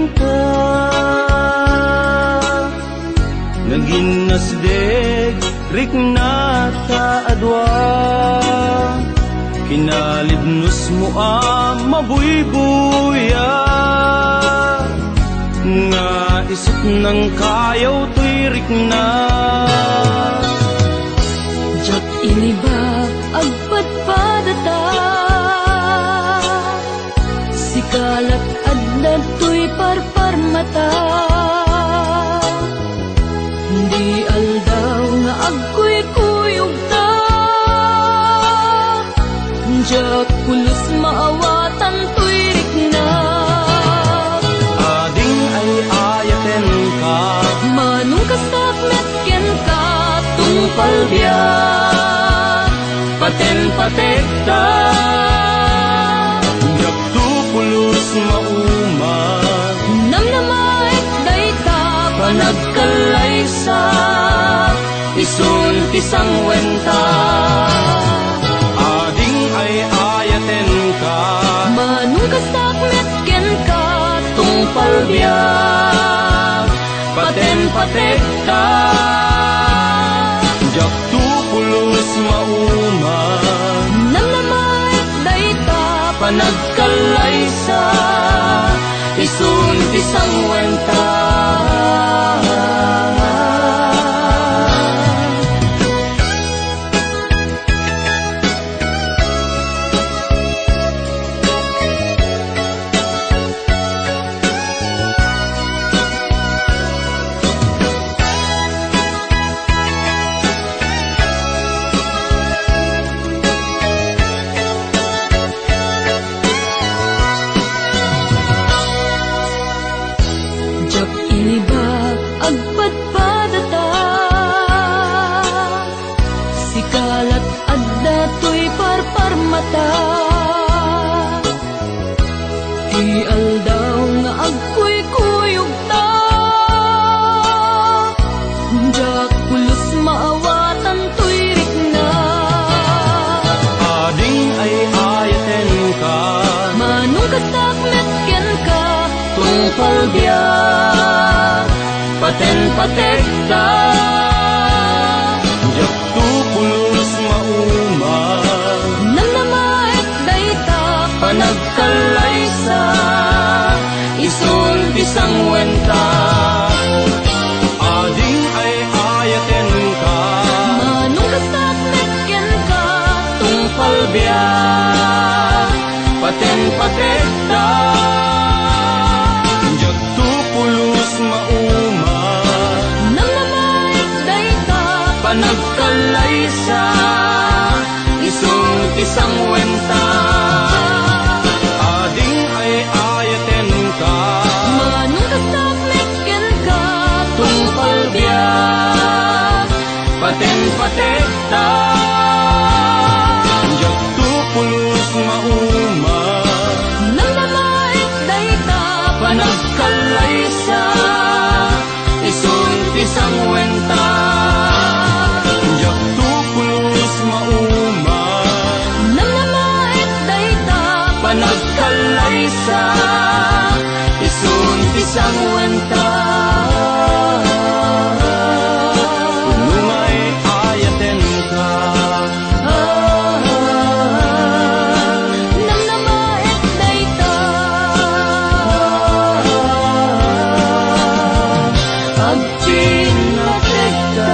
wenta naginasdeg rikna taadwa kinalibnos mo mabuybuya nga isip ng kayaw to'y rikna jak iniba agpadpadata sikalat adna to'y parparmata hindi aldaw nga agkuy-kuyog ta jak pulos maawatan to'y rikna ading ay ayaten ka manong kasakmet ken ka tungpal biyak paten-patek ta jak tu pulos mauma namnamait dayta panagkalaysa isun tisang wenta ading ay ayaten ka manong kasakmet ken ka tungpal biyak paten-patek ta jak tu pulos mauma namnamait dayta panagkalaysa isun tisang wenta jak iniba agpadpadata sikalat adda to'y parparmata di aldaw nga agkuy-kuyog ta jak pulos maawatan to'y rikna ading ay ayaten ka manong kasakmet ken ka tungpal biyak paten-patek ta jak tu pulos mauma namnamait dayta panagkalaysa isun tisang wenta ading ay ayaten ka manong kasakmet ken ka tungpal biyak paten-patek ta jak tu pulos mauma namnamait dayta panagkalaysa isun tisang wenta ading ay ayaten ka manong kasakmet ken ka tungpal biyak paten-patek ta jak tu pulos mauma namnamait dayta panagkalaysa isun tisang wenta jak tu pulos mauma namnamait dayta panagkalaysa isun tisang wenta punungay ayaten ka namnamait dayta agpinatek ka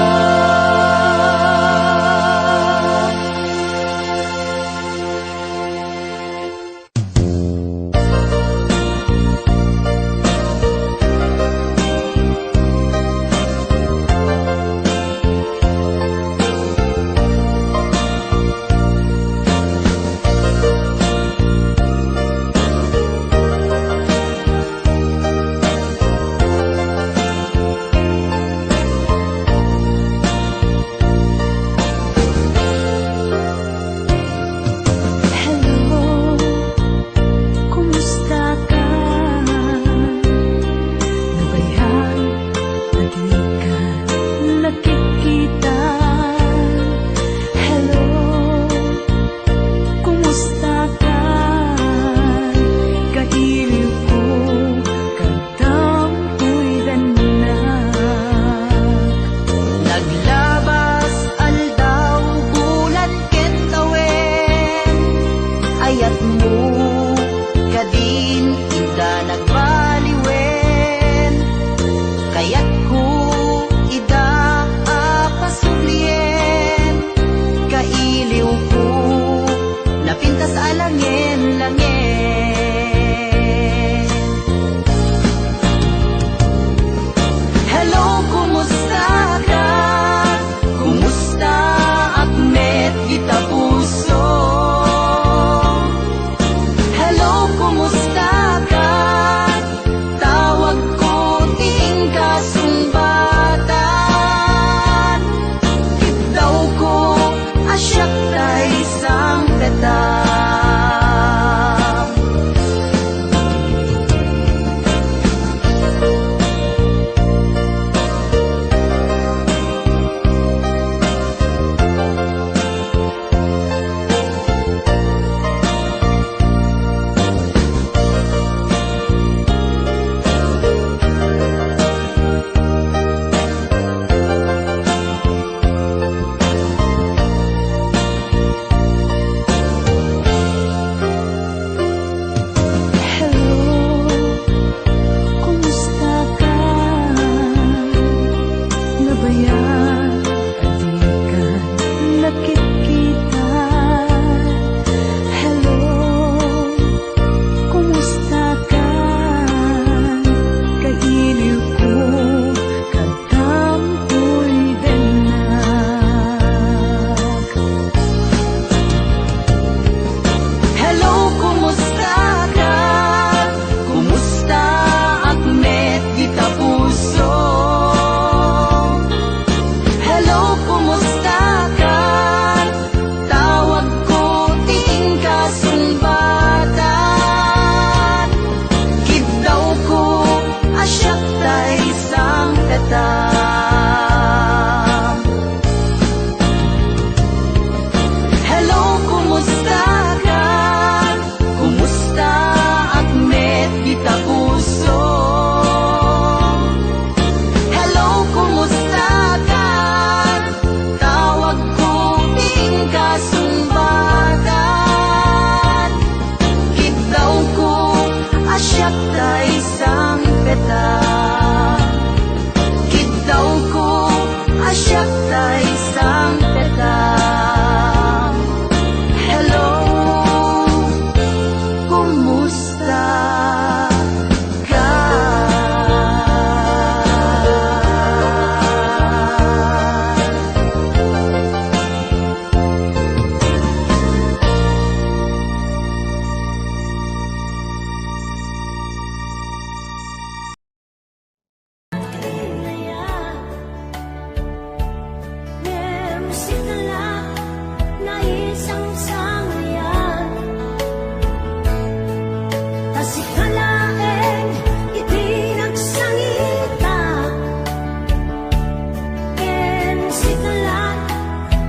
sikala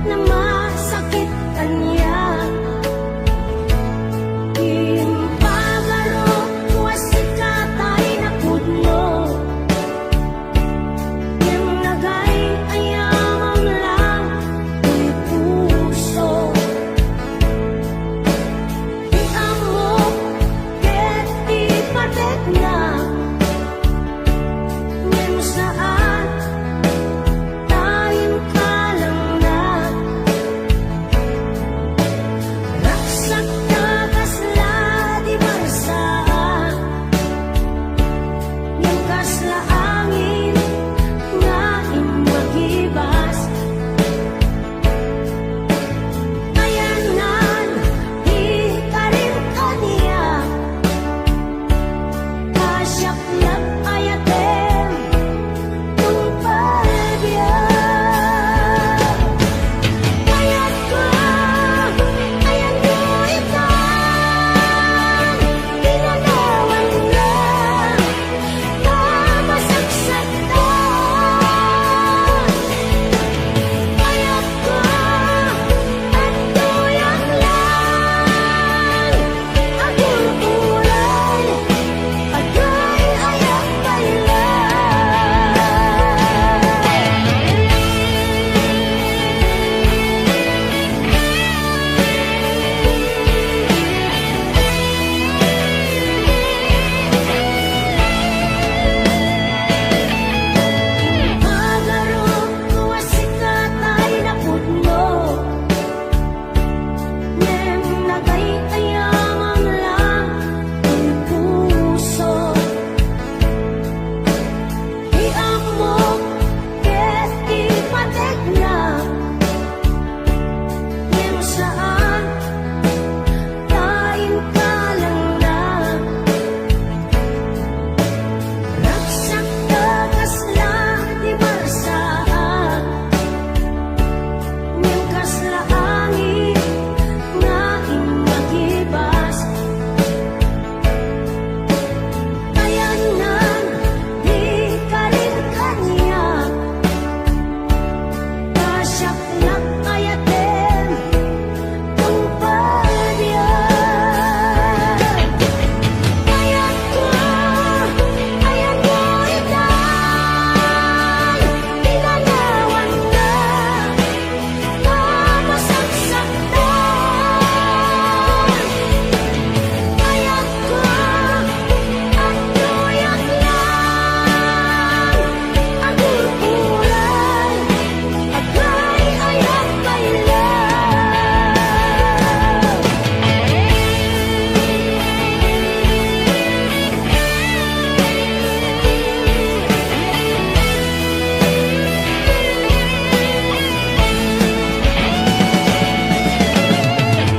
na masakit kanya. Impagaro wasikatay na pudno, yang nagay ayamang lang di puso. Iamo ket ipatek na ngem saan tayo ka lang na. Raksak ka kasla di marsaan, yang kasla angin nga imagibas. Kayanan di ka rin kaniya, kasyakyak ayatem tung palbiyan. Kayat ko ayan mo itan, pinanawan na kamasaksaktan. Kayat ko at tuyang lang, agul-ulay, agay ayak Pagaro wasikatay na pudno, ngem nagay ayamang lang di puso. Iamo ket ipatek na ngem saan tayo ka lang na. Raksak ka kasla di marsaan, ngem kasla angin nga imagibas. Kayanan di ka rin kaniya, kasyakyak ayatem tung palbiyan. Kayat ko ayan mo itan, pinanawan na kamasaksaktan. Kayat ko at tuyang lang, agul-ulay, agay ayak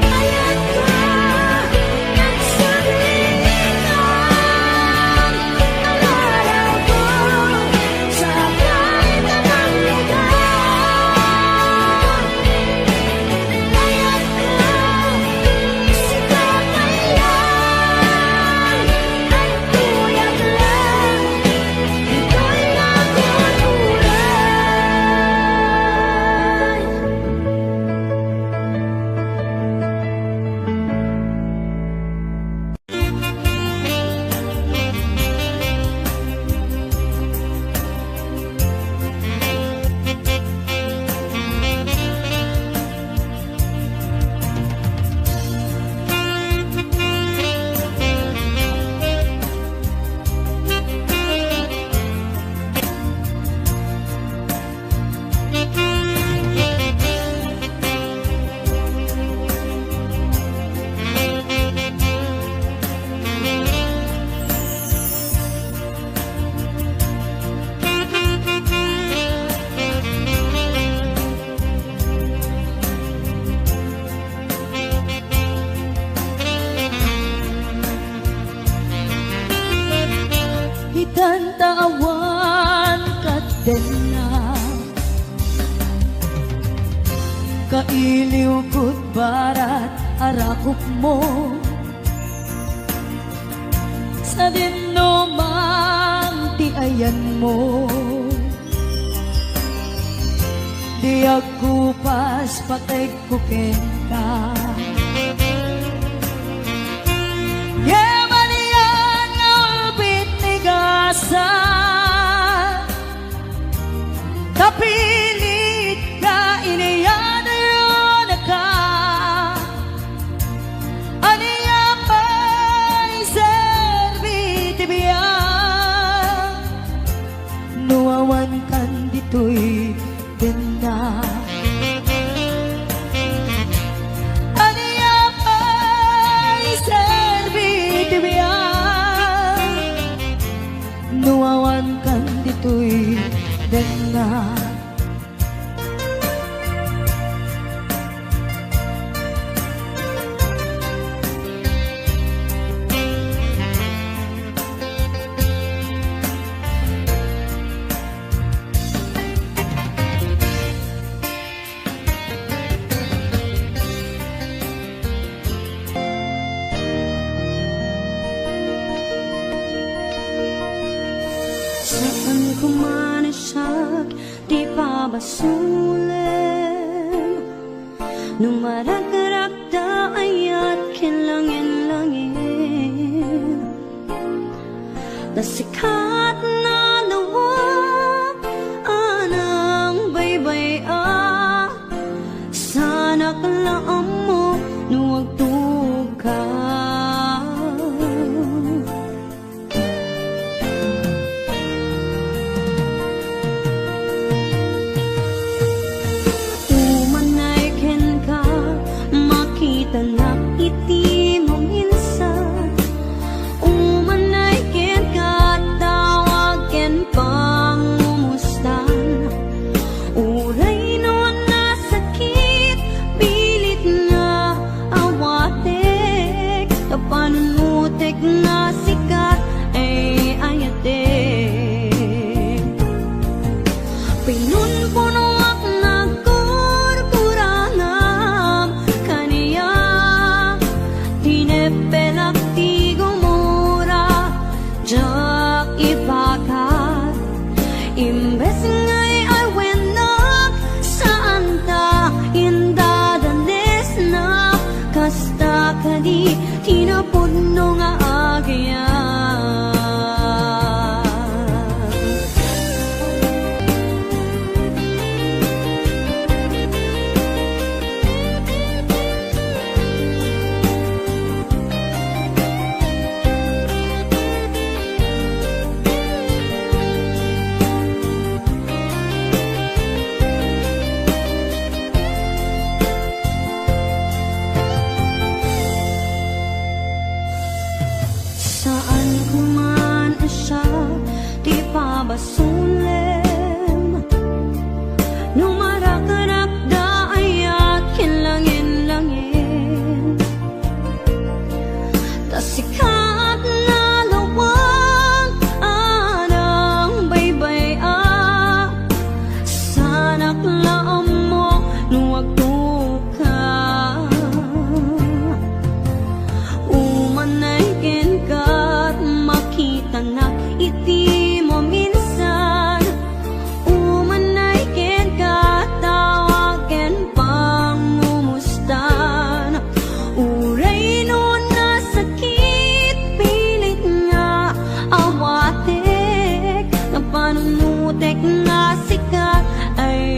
Kayat ko nagsaglitan, alala ko sa kahit anong lugar. Kayat ko sikatay lang, at tuyang lang, ito'y nagululay. Itantaawan kat din na kailiw kud barat arakop mo sa dinumang ti ayan mo di ako pas patay kuken ka. Yamanian na ulbit ni gasa, kapilit ka iniyan yun ka. Aniya pa'y serbiti biya, nuawan kan dito'y ganda. Aniya pa'y serbiti biya, nuawan kan dito'y ganda. Saan ko man siya di pa basulim, nung maragrakda ayat kinlangin-langin, nasikat na lawak anang baybay sana kalaam mo nuwag ka. Tanak iti mo minsan, umanay ken katawag ken pangumustan. Uray no nasakit, pilit nga awatek, kapanunutek na sikat ay ayatek. Pinunpuno imbes ngay ay wenak saan ta indadanes na kasta kadi tinapudno nga agyan. Saan ko man siya di pa basulim, nung marakarakda ayat kinlangin-langin, tasikat na lawang anang baybay sana klaam mo nuwag ka. Umanay ken kat makitanak iti mo minsan, umanay ken katawag ken pangumustan. Uray no nasakit, pilit nga awatek, napanunutek na sikat ay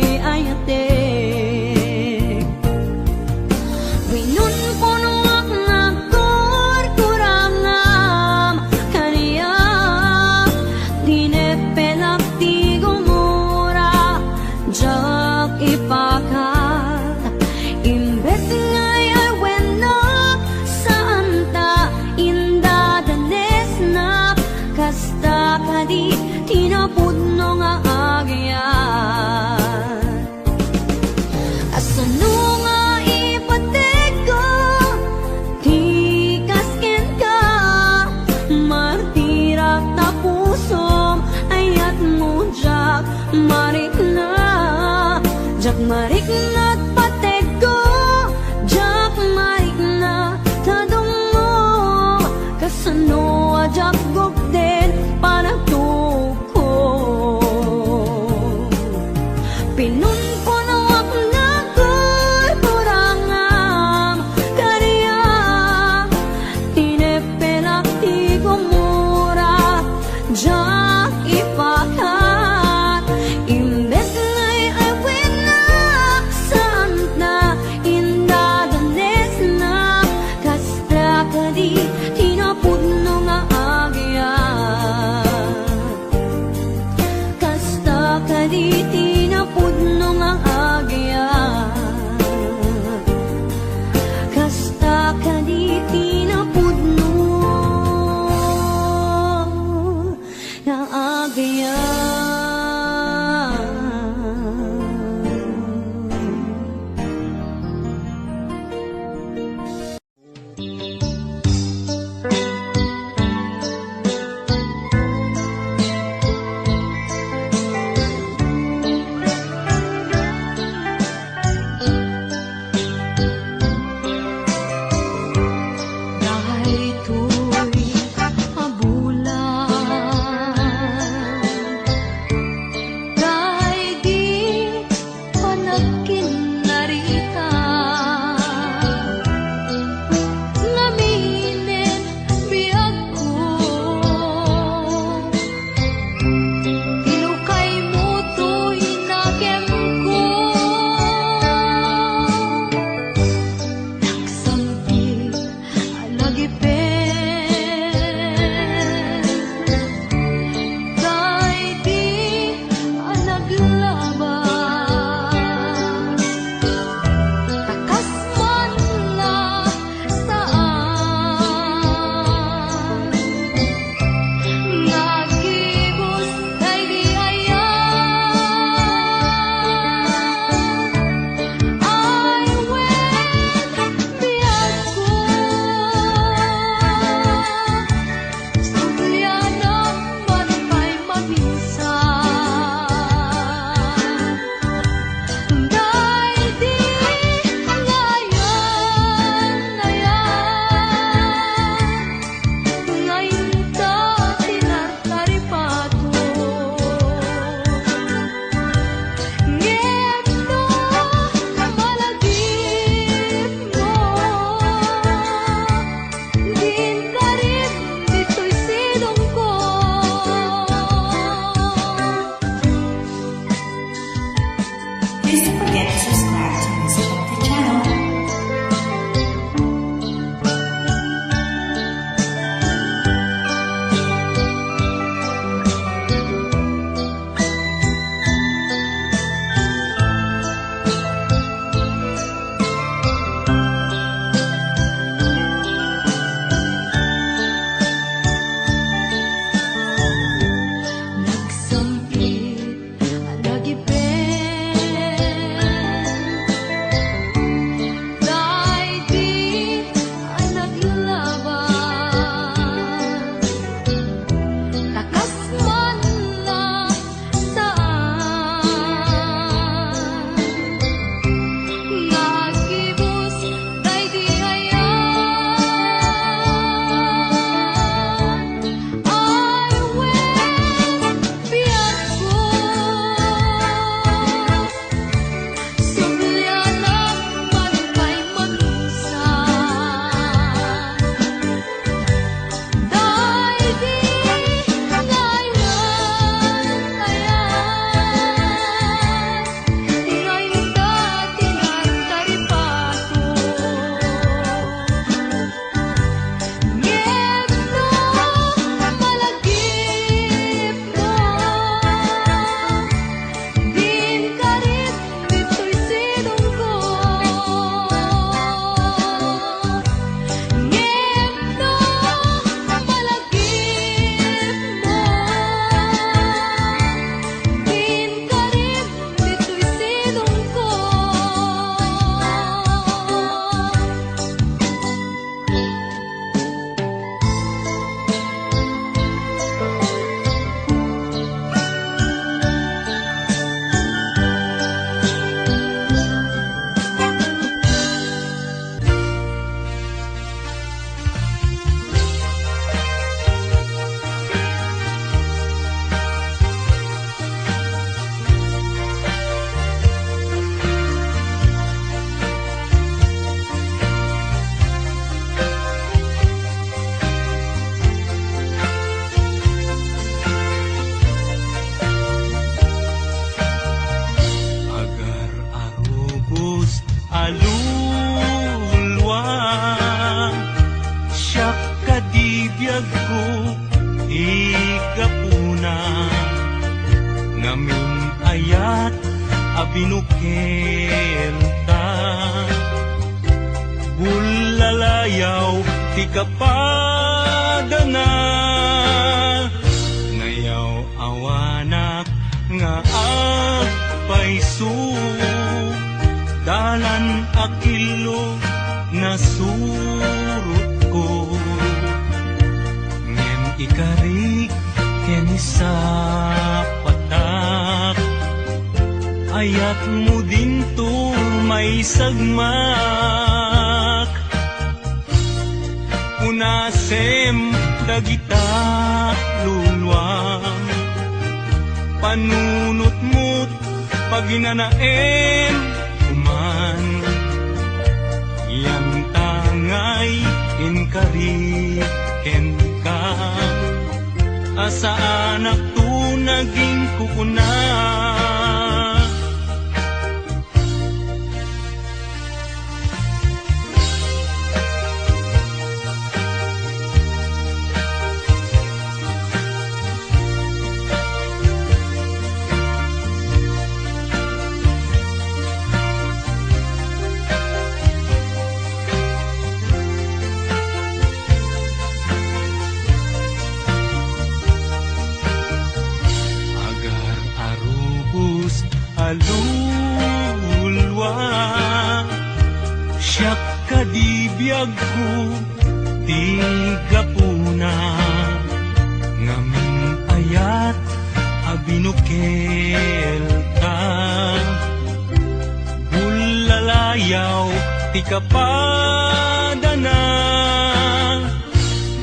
Please don't forget to subscribe to this channel. Nagsampit, nagipin, dahil di naglaban. Takas man lang saan, nagkibus dahil di ayan. I went beyond ko, sumlianak man kay manunsan. Dahil di ngayon ayan, ngayon dati nagtaripato. Ngepno malagip mo, din karit dito'y sinong ko. Ngepno malagip mo, din karit dito'y sinong ko. Agar arubos alulwa, siyak kadibiyag ko ikapuna, ngamin ayat abinukel ta, bulalayaw ti kapadana, ngayaw awanak nga agpaiso, dalan akilo na surut ko, ngem ikarik keni sa patak, ayat mo din to may sagmak, unasem dagita lulwang, panunot mo't paginanaen kuman, yang tangay inkariken ka, asa anak tu naging kukuna. Agar arubos alulwa, siyak kadibiyag ko di kapuna, ngamin ayat abinukel ka, bulalayaw ti kapadana,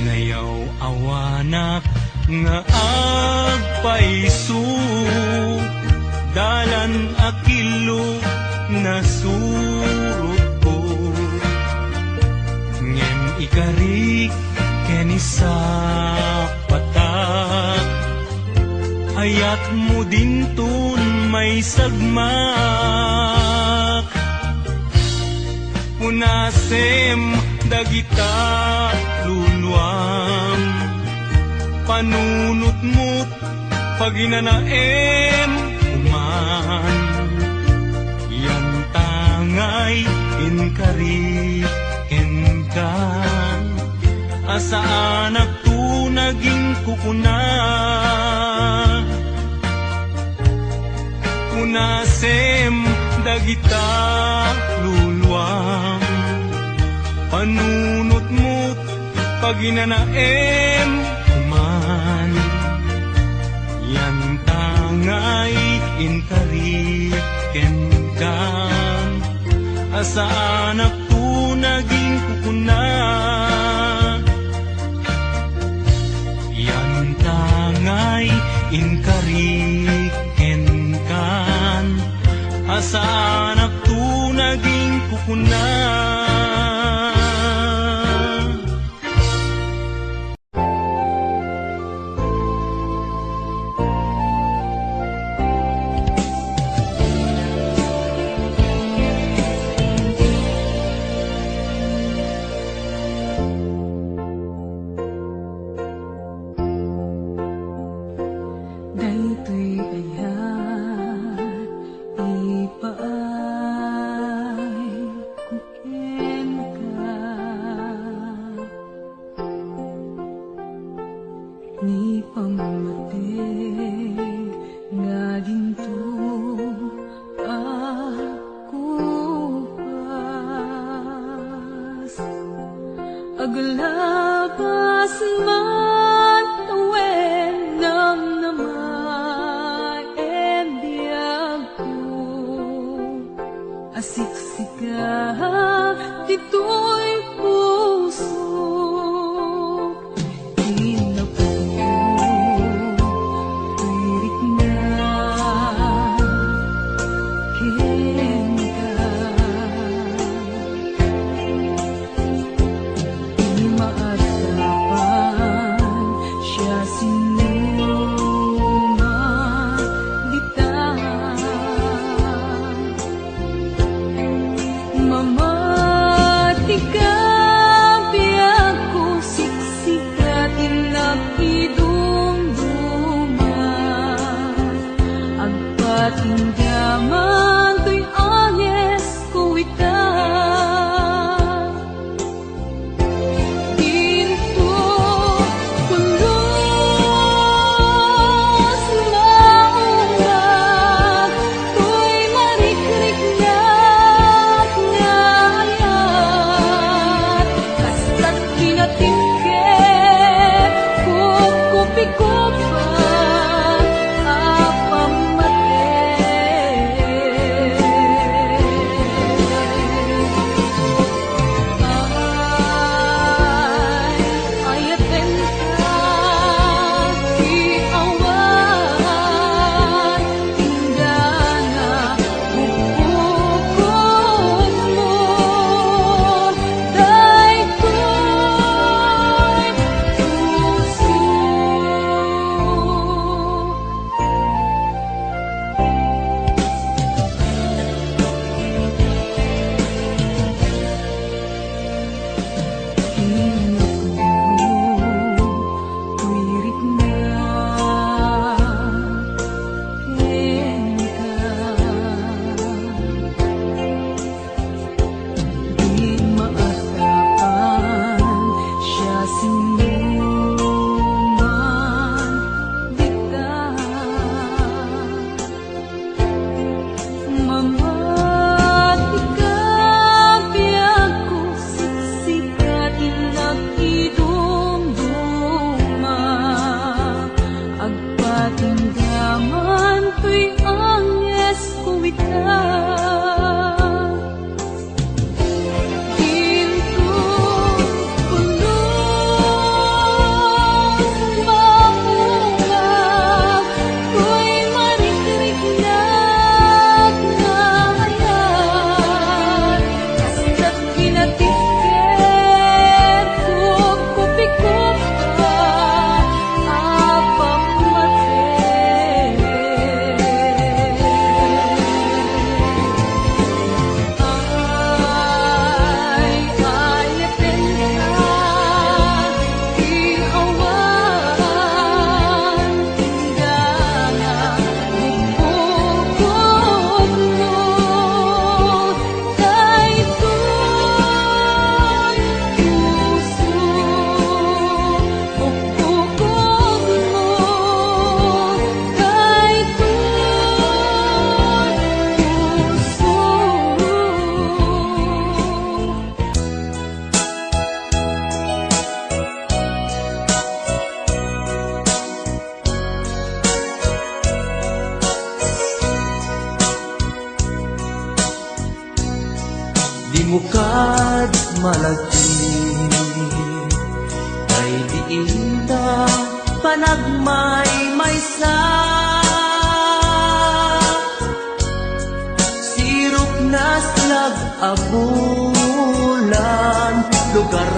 ngayaw awanak nga agpaiso, dalan akilo na surut ko, ngem ikarik keni sa patak, ayat mo din tun may sagmak. Punasem dagita luluam, panunot-mut paginanaem uman. Yan tangay inkari inkan, asa anak tu naging kukuna. Punasem dagita luluam, panunot-mut paginanaem uman. Yan tangay inkari kenkan, asa anak tu naging kukuna. Yan tangay inkari kenkan, asa anak tu naging kukuna. Daytoy ayan, ipaay kuken ka. Ni pamamatay nga ginto ako pas. Aglabas man tawen namnamay biyag ko. Asiksika dito'y puso, tirik na kenda. Di maarapan siya sinuman dita. Mamati ka biyak ko siksikat inakidumduman. Agpatinggaman to'y anyes ko itan. Dito kulos maunggag, to'y marikrik ngayat. Kasta't kinatike, kukupi-kupan, apamate. mo kad malagi kay diinta panagmay maysa sirop nas nag-abulan lugar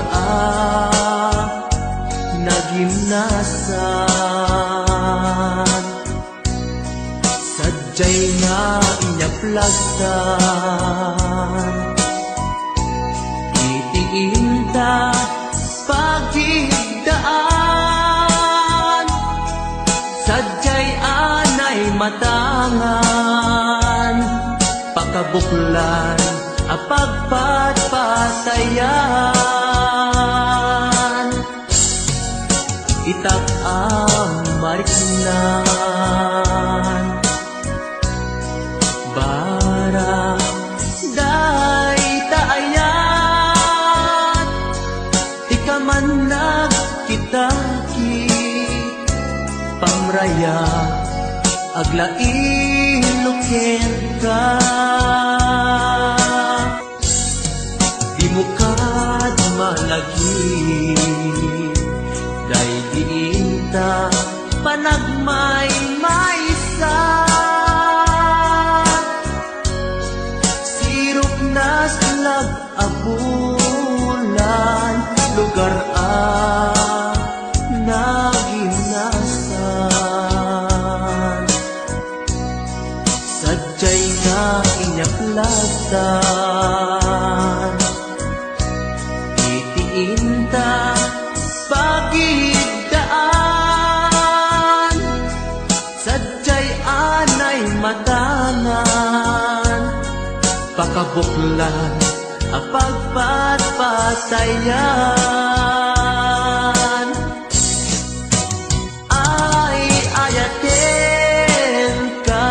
nagimnasan sadyay nga inyaplagtan itiinta pagigdaan sadyay anay matangan pakabuklan apagpatpatayan itak amariknan bara day taayat di ka man nagkitaki pamraya aglain ka di mo kad malagi day diinta panagmay maysa sirop nas nag-abulan lugar naginasan sadyay nga inyaplagtan itiinta pagigdaan sadyay anay matangan pakabuklan apagpatpatayan ay ayaten ka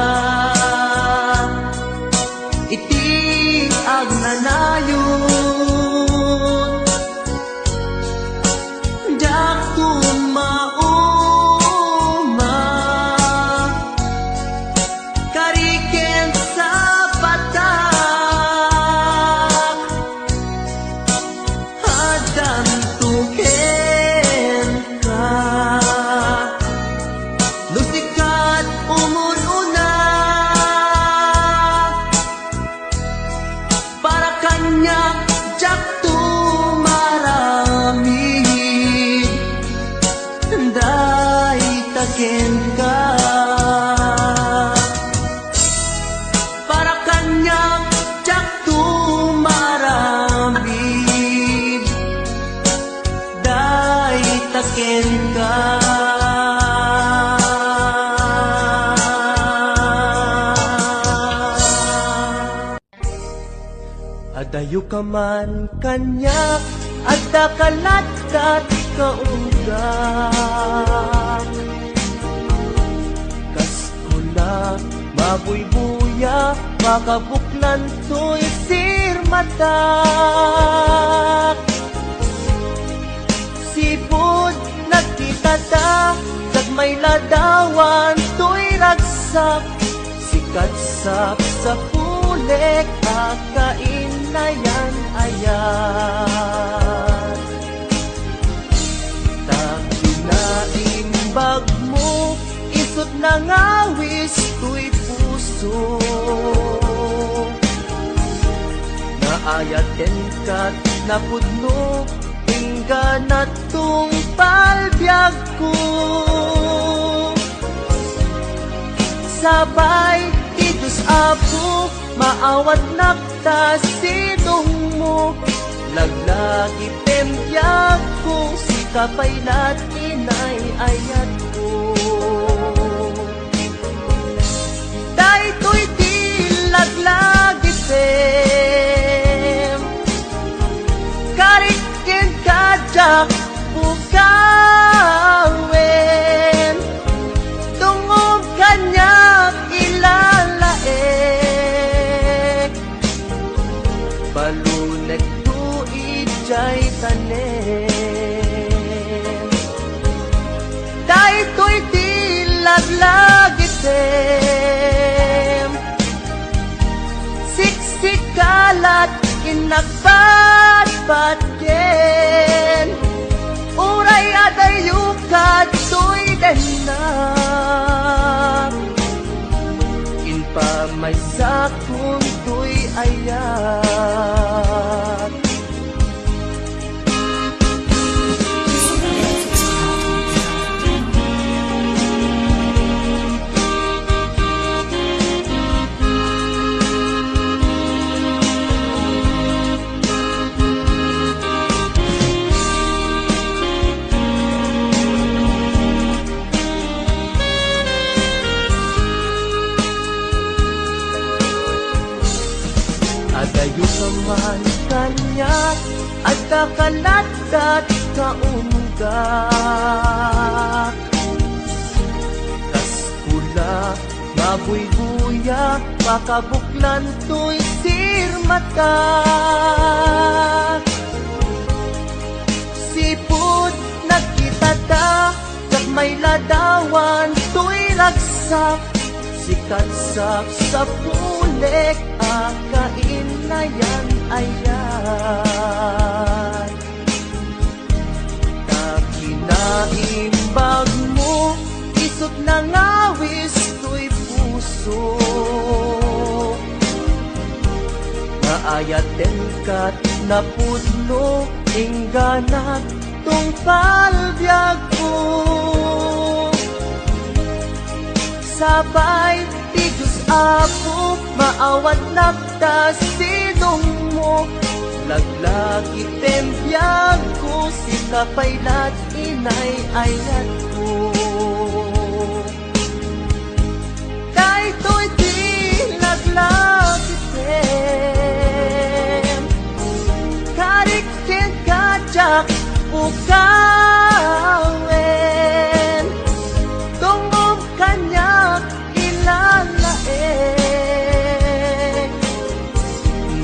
iti agnanayon jak tumauma kariken sa patak hadam tuken ka lusikat umununa para kanya jak tumarami day taken ka para kanyang jak tumarami day taken ka adayo ka man kanya adda kalatkat kaunggak kaskula mabuybuya makabuklan to'y sirmatak sipod nagkitata may ladawan to'y ragsak sikatsap sa pulek akainayan ayan takilaimbag mo isot na ngawis to'y puso naayaten kat napudno hingga na tong palbiag ko sabay itus apo maawat nakta sidong mo laglagi tembyag ko si kapaylat inay ayat ko daytoy di laglagi tem karikin kajak bukawen tungog kanyak ilalaek balunek tuig jay tanem daytoy di laglagi tem siksikalat inagbatbat ken uray adayo katoy denak inpamay sa kuntoy ayat. Adayo kaman kanya at kakalatat kaunggak kas pula mabuybuya makabuklan to'y sirmata sipud nagkitata kag may ladawan to'y ragsak sikat sa pulek akain na yan ayan nakinaimbag mo isot na ngawis to'y puso maayaten kat napudno ingganat tong palbyag ko sabay ti Diyos Apo maawat nagtas sinong mo laglagi tembiyag ko si kapaylat inay ayat ko kahit to'y di laglagi tem karikin kajak ukawen tungom kanyak ilalae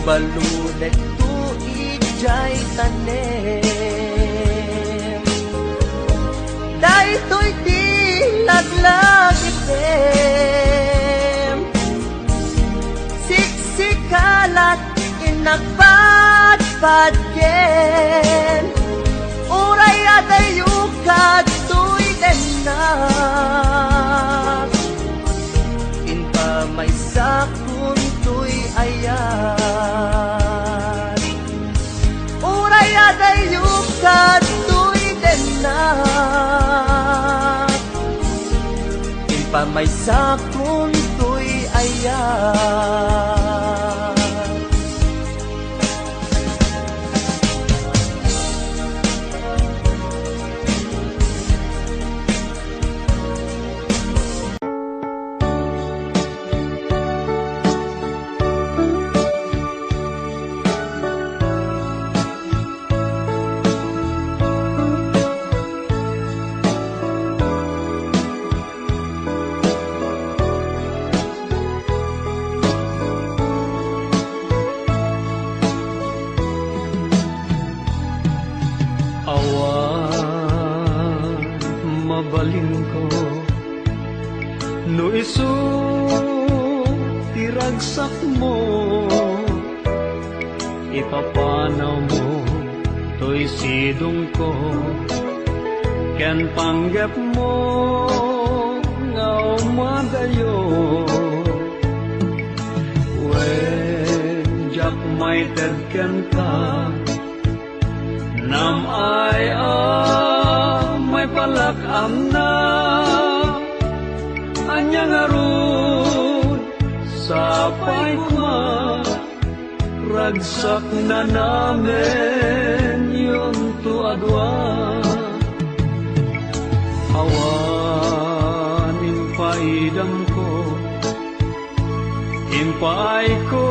balunek jay tanem dahito'y di laglagipem siksikalat inagpadpad ken uray adayo kato'y denak inpamay sa kunto'y ayan adayo kato'y denak inpamay sa kunto'y ayan. mabalin ko no isu tiragsak mo ipapanaw mo to'y sidong ko ken panggap mo nga umadayo when jak may tedken ka nam ay may palakam na anyang arun sa paikma ragsak na namin yung tuadwa awanin paidam ko impaay ko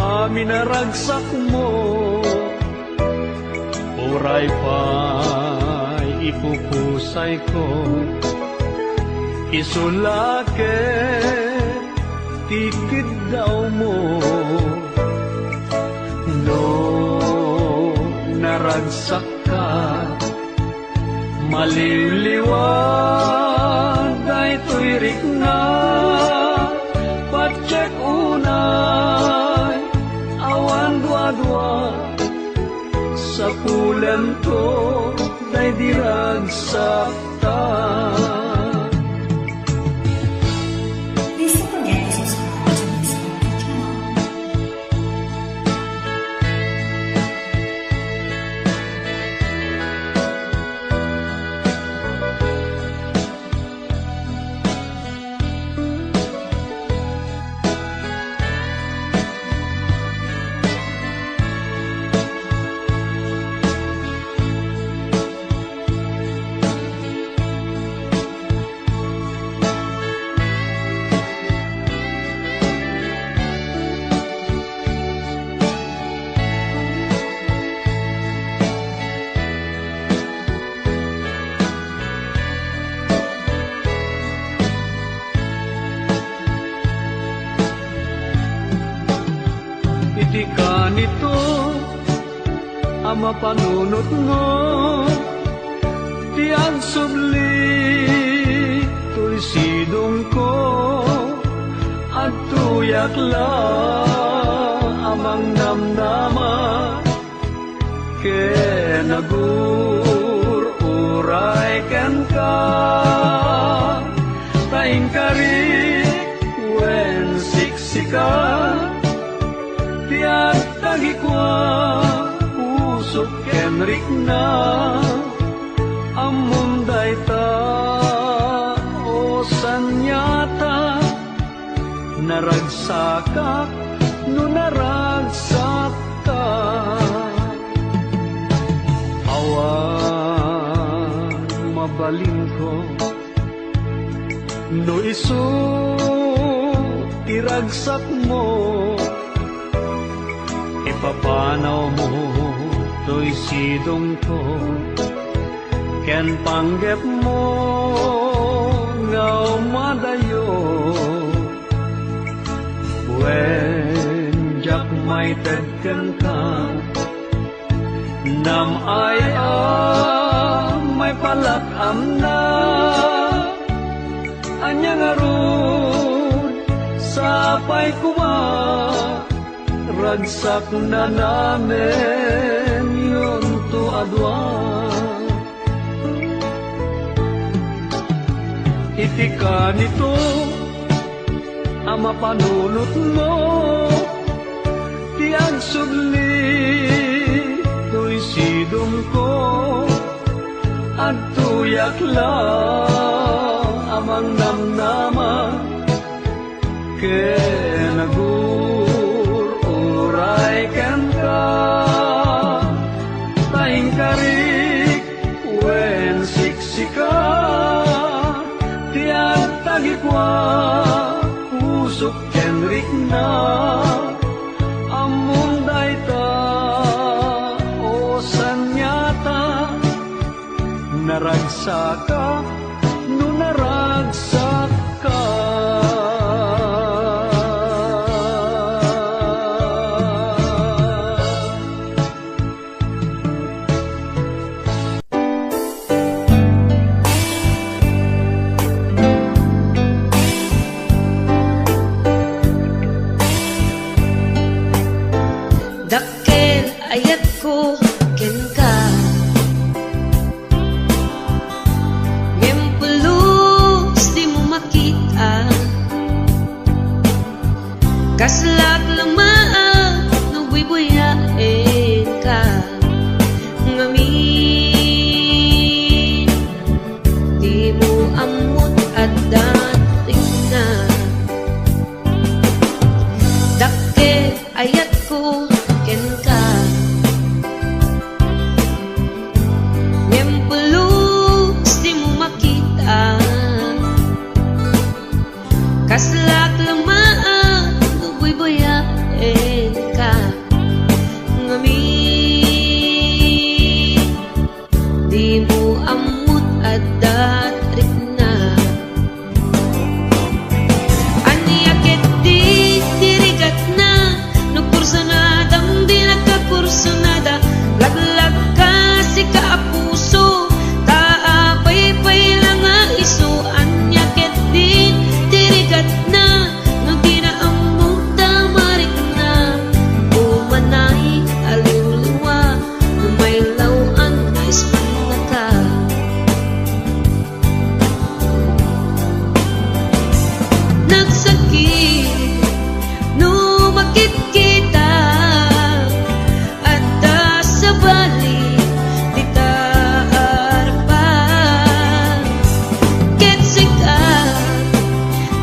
amin na ragsak mo uray pa'y ipupusay ko isulake tikid daw mo no naragsak ka maliliwan day tuirik na patsek unay awan dua gapulan to day dirag sakta. Please don't forget to subscribe to Miss Chapter channel. Iti ka nito ang mapanunot mo, tiyan subli to'y sidong ko, at tuyak la amang namnama, ke nagur uray ken ka, taing kari wen siksika, tiyak tagikwa usok kenrik na amunday ta o sanyata naragsakak no naragsak ka awan mabalin ko no isu iragsak mo ipapanaw mo to'y sidong ko ken panggep mo nga umadayo wen jak may tedken ka nam ay may palakam na anyang arun sapay kuma ragsak na namin yun to adwa. Iti ka nito ang mapanunot mo, tiyan subli to'y sidong ko, at tuyak la amang namnama ke nagur uray ken ka, taing karik wen siksika, tiyak tagikwa usok kenrik na amunday ta o sanyata naragsaka no naragsak ka. Dakkel ayat ko ken ka Ngempulus di mo makita Kaslag lamaan no buibuyain ka Ngamin di mo amot at dating na Dakkel ayat ko ken ka Ngempulus di mo makita Kaslak lamaan nubuy-buyain ka Ngamin di mo amut at datrik na Aniakit di dirigat na Nagkursanadang di nagkakursanada Laglag ka si kaapuso Taapay-pay lang nga iso Anyakit din dirigat na No di na among tamarik na O makikita at sa balik di taarpan. Ketsika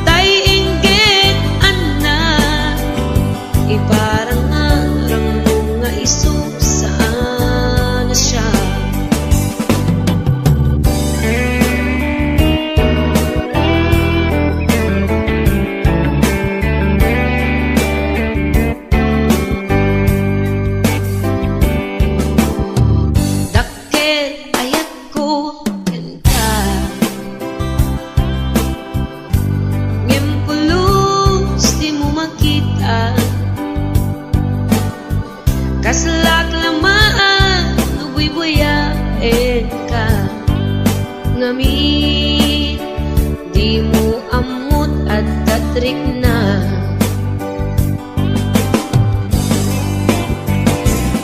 tay inggit anak iparang arang mga isu saan na siya. Dakkel ayat ko kanta ngempulus di mo makita kaslak lamaan nagwibuyain ka ngami di mo amot at tatrik na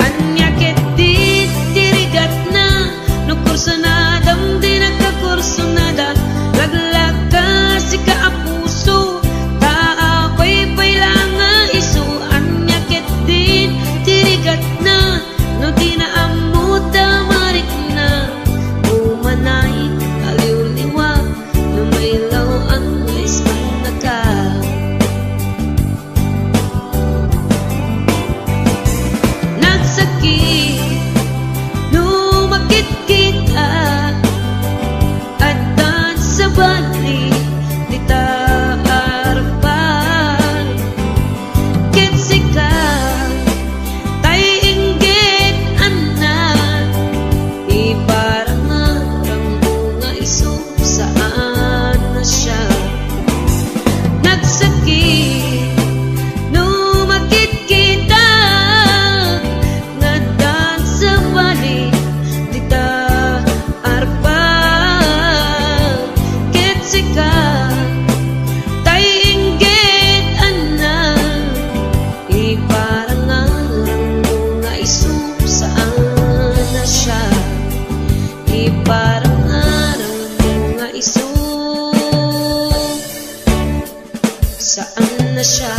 anyakit di tirigat na no kurso na dam di nagkakurso na da laglag ka si kaapuso taakoy pailanga isu anyakit din tirigat na no di na amot marik na umanay aliw-liwa no may law ang isang naka nagsakit no makikita at sa balik di taarpan. Ketsika tay inggit anak iparang arang mga isu saan na siya. Nagsakit no makikita nga dan sa balik di taarpan. Ketsika tay inggit anak iparang arang mga isu saan na siya. Iparang arang mga isu saan na siya.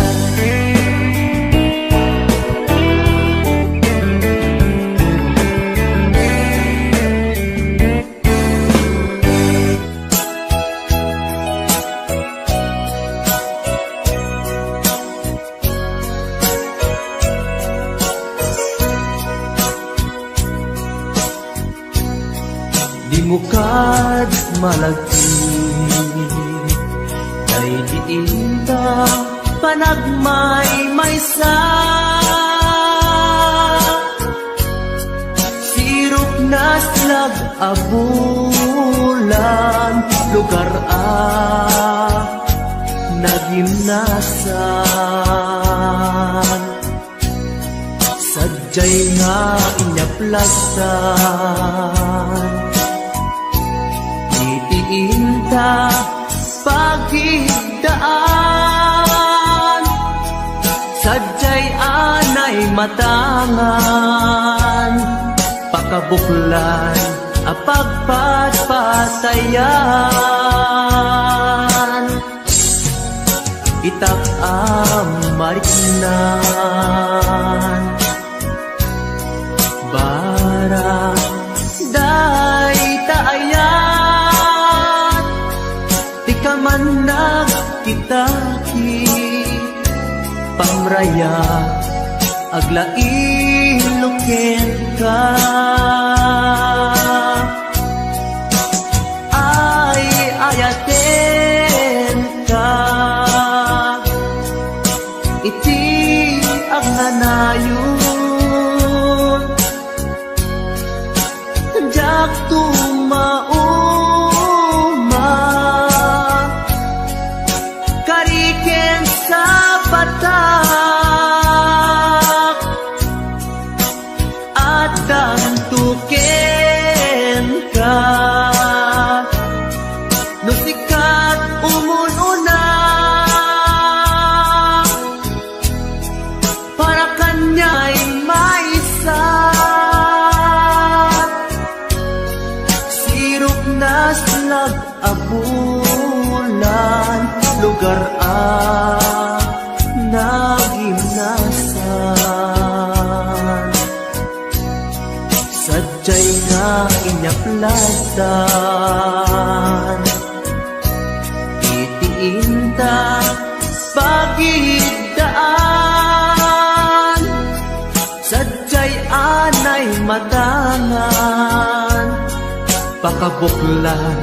Di mo kad malagti kay diinda panagmay maysa sirok na slag abulan lugar nagimnasan sadyay nga inyaplasan itiinta pagigdaan sadyay anay matangan pakabuklan apagpatpatayan itak mariknan barang day taayan di ka man nagkitaki pamraya aglain luken ka ay ayaten ka iti ang hanayon jak tumauma kariken sa patak at tantuken ka no sikat umununa para kanya'y maisa inyaplasan. Itiinta pagidaan, sadyay anay matangan, pakabuklan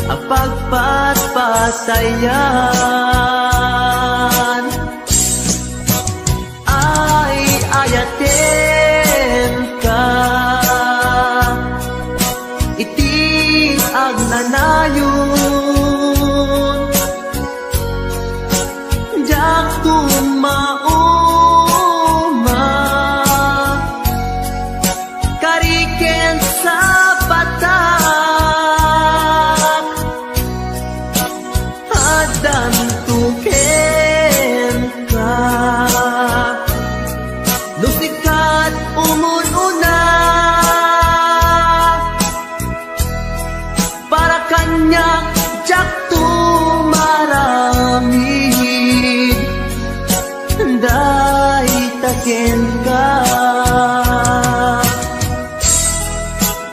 ang pagpatpatayan. Ay ayaten ka, iti agnanayon, jak tumauma, kariken sa batak, adan tuken ka, lusikat umununa, para kanya jak tumaramid, day taken ka,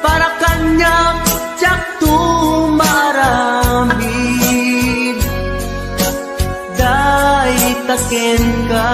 para kanya jak tumaramid, day taken ka.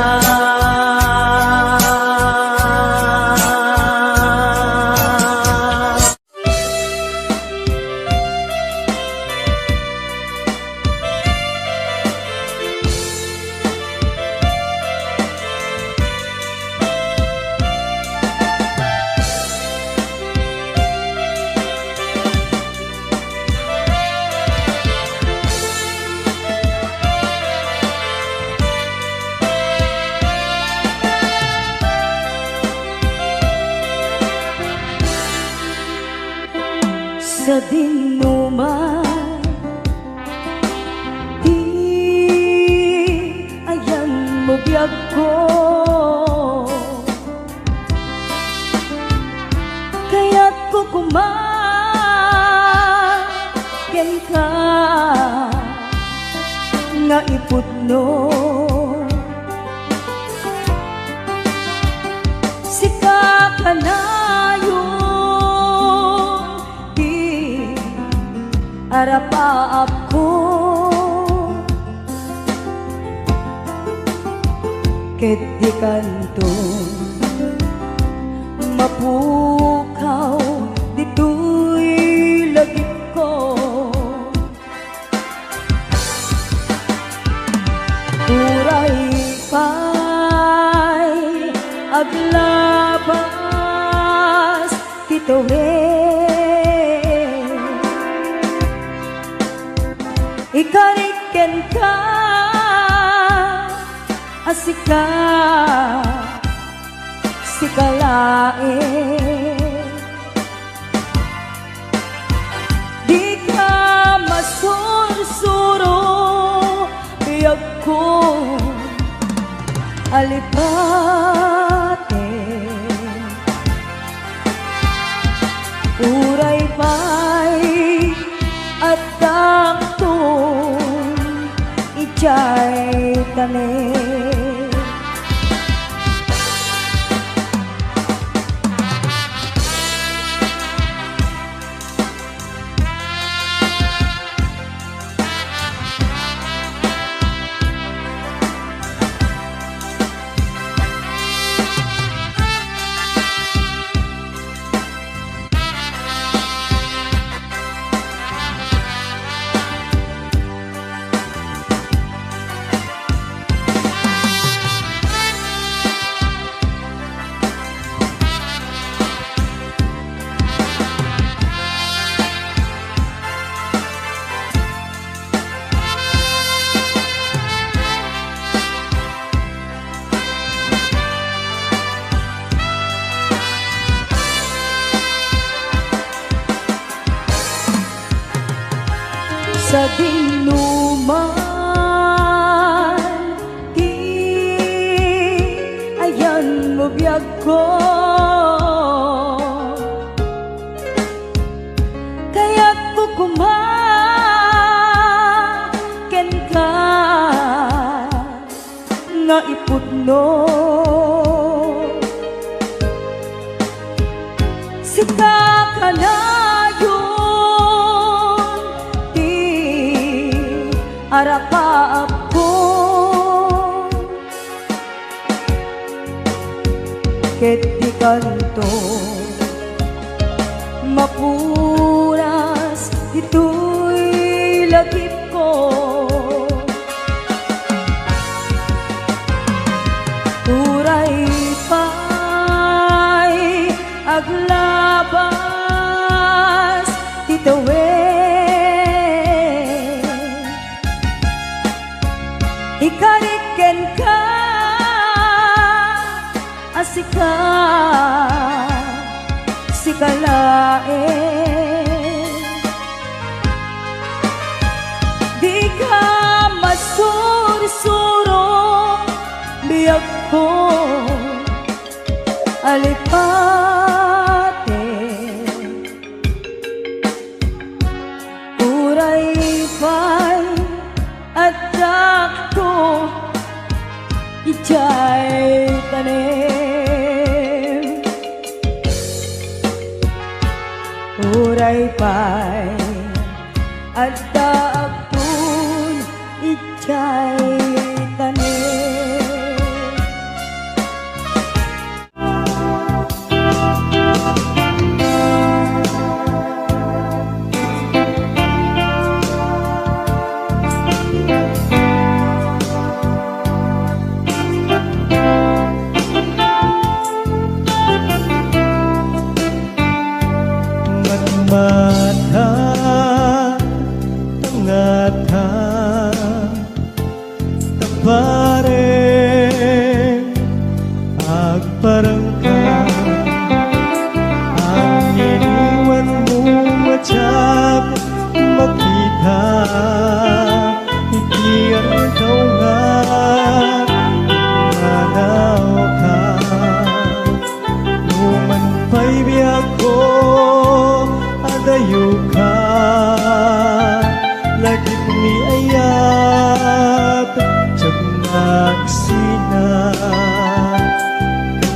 Sa dinuman, di ayan mo biyag ko, kaya't ko kumagen ka, nga iputno sika ka na arapaap ko, ket di kanto mapukaw dito'y lagip ko. Uray pa'y aglabas tituhin, ikariken ka, asika, sikalain, di ka masursuro, biyag ko, alipate, uray pa'y at ijay tane. Sa dinuman, di ayan mo biyag ko, kaya't ko kumaken ka, nga iputno sika ka na ket di kanto mapunas ito'y lagip ko. Uray pa'y aglabas titawin ikariken ka asika sikalain di ka masursuro biyag ko alipate uray pa'y adak ko ijay tanim uray pa'y adak ko ijay tanim. Mata tangata tapare agparangka ang iniwan mo matyak makita ikiyan ikaw nga manaw ka numan pa'y biyak ko adayo ka lagi ni ayat tiyag magsina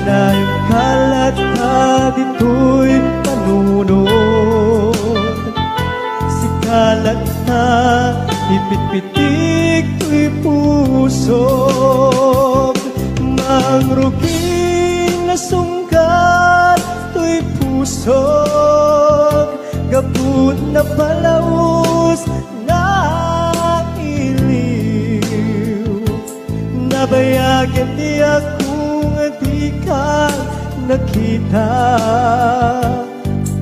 kanayong kalat ka dito'y panunod si kalat na ipitpitik to'y puso mangruging na sungkat to'y puso gabut na palaus na iliw nabayagan di akong di ka nakita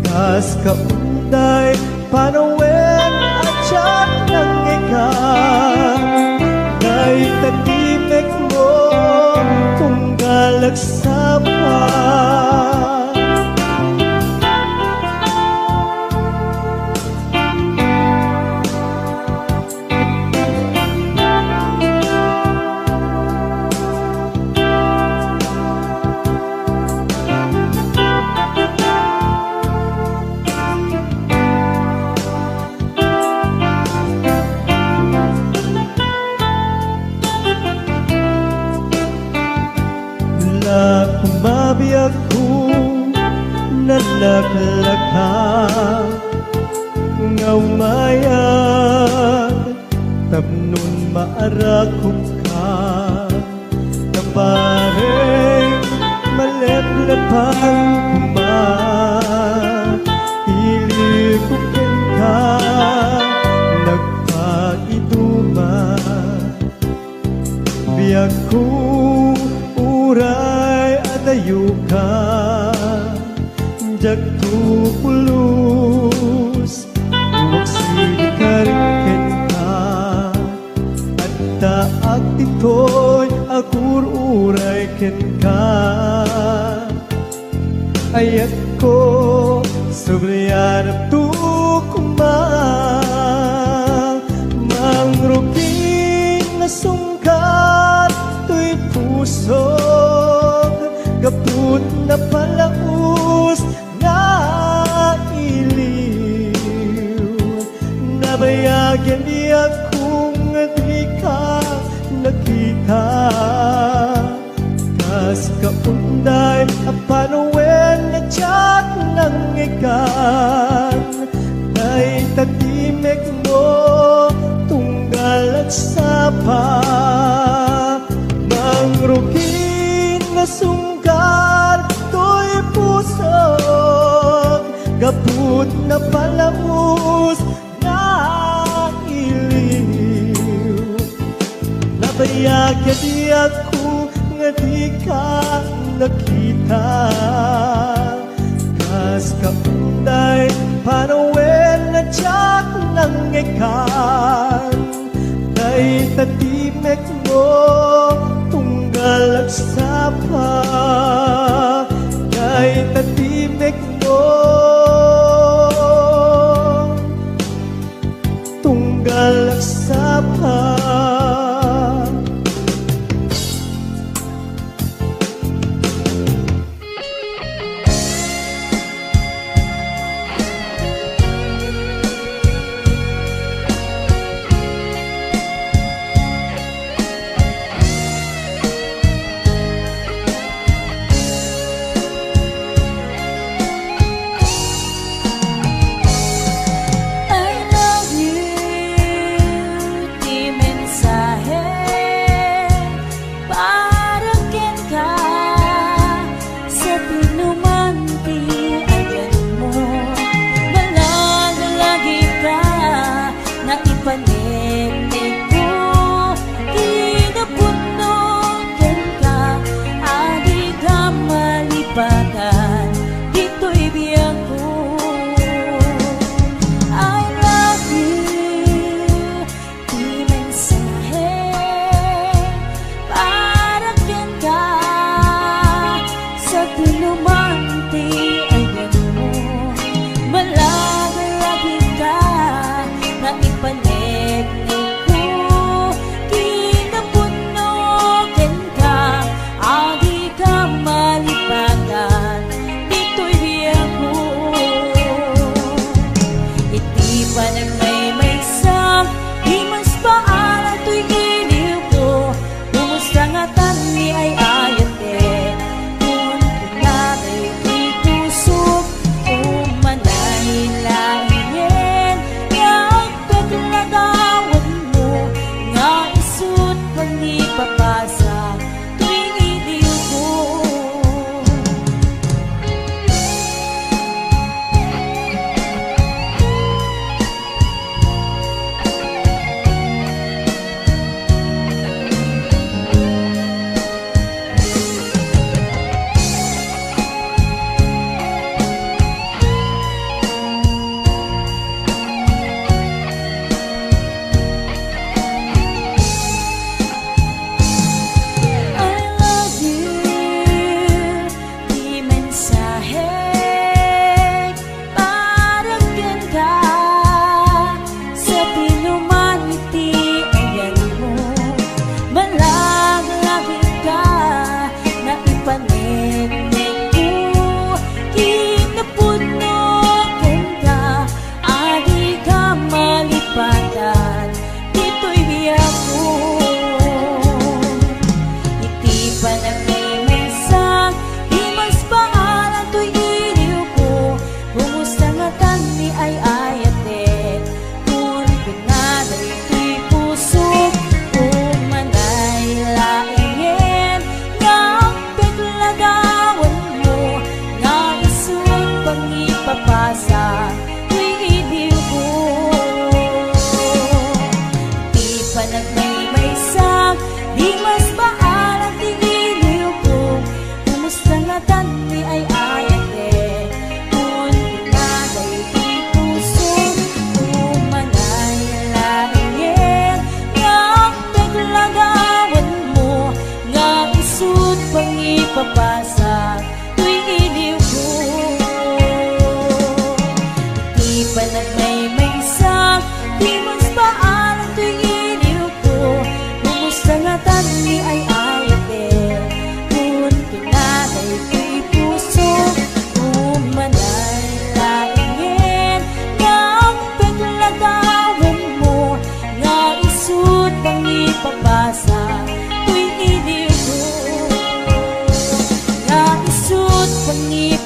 kas kaunday panawen at siyak ng ikan ngay tatimek mo kung galagsapan. Kumabiyag ko nalaklaka nga umayag tapnon maarakop ka kapareng maleplepang ilikupin ka nagpaituma biyag ko uray adayo ka jagtupulus wagsilikarken ka at taag tito'y agur uray ken ka ayat ko sobriyanap tukuma mangruging na sungkat to'y puso gaput na palaus na iliw nabayagan di akong di ka nakita kas kaunday apanawen na tiyat ng ikan ay tatimek mo tunggal at sapa mangrugin na sungkat napud na palamos na iliw. Nabayag ka di ako nga di ka nakita. Kas kaunday panawen na tiyak ng ikan. Kay tatimek mo tunggal agsapa. Kay tatimek mo tunggal agsapa.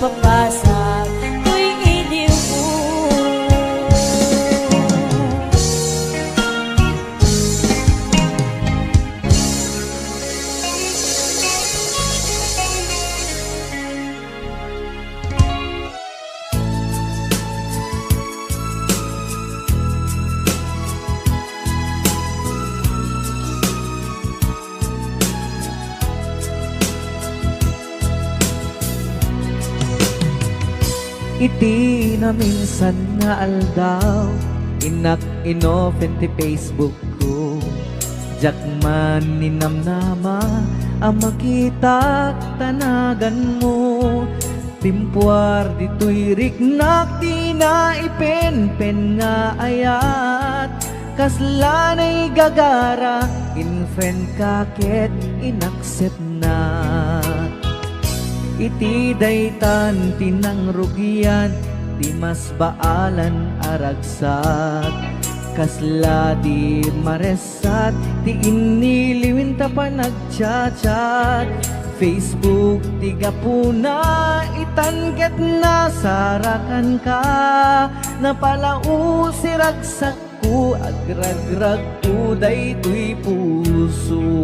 Pagpasa tuwing iliw ko. Iti na minsan nga aldaw, inak inopen ti Facebook ko. Jak man ninamnama, ang makita tanagan mo. Timpuar dito'y riknak, di na ipen-pen nga ayat. Kaslanay gagara, in-friend kaket, inaccept na. Iti daytan tinang rugian, di mas baalan aragsak. Kasla di maresat, ti iniliwin ta pa nagchat-chat. Facebook tiga puna, itanket na sarakan ka. Napalau si ragsak ko, agragrag ko daytoy puso.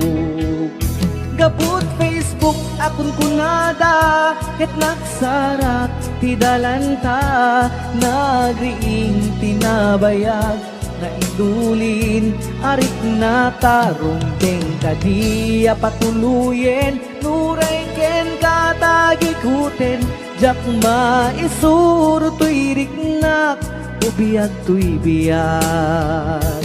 Gaput Facebook akon kunada, ket nagsarak ti dalanta. Nagriing tinabayag, na idulin arik na tarong deng kadiya patuluyen. Nuray ken katagikuten, jak maisuro to'y riknak, ubiyag to'y biyag.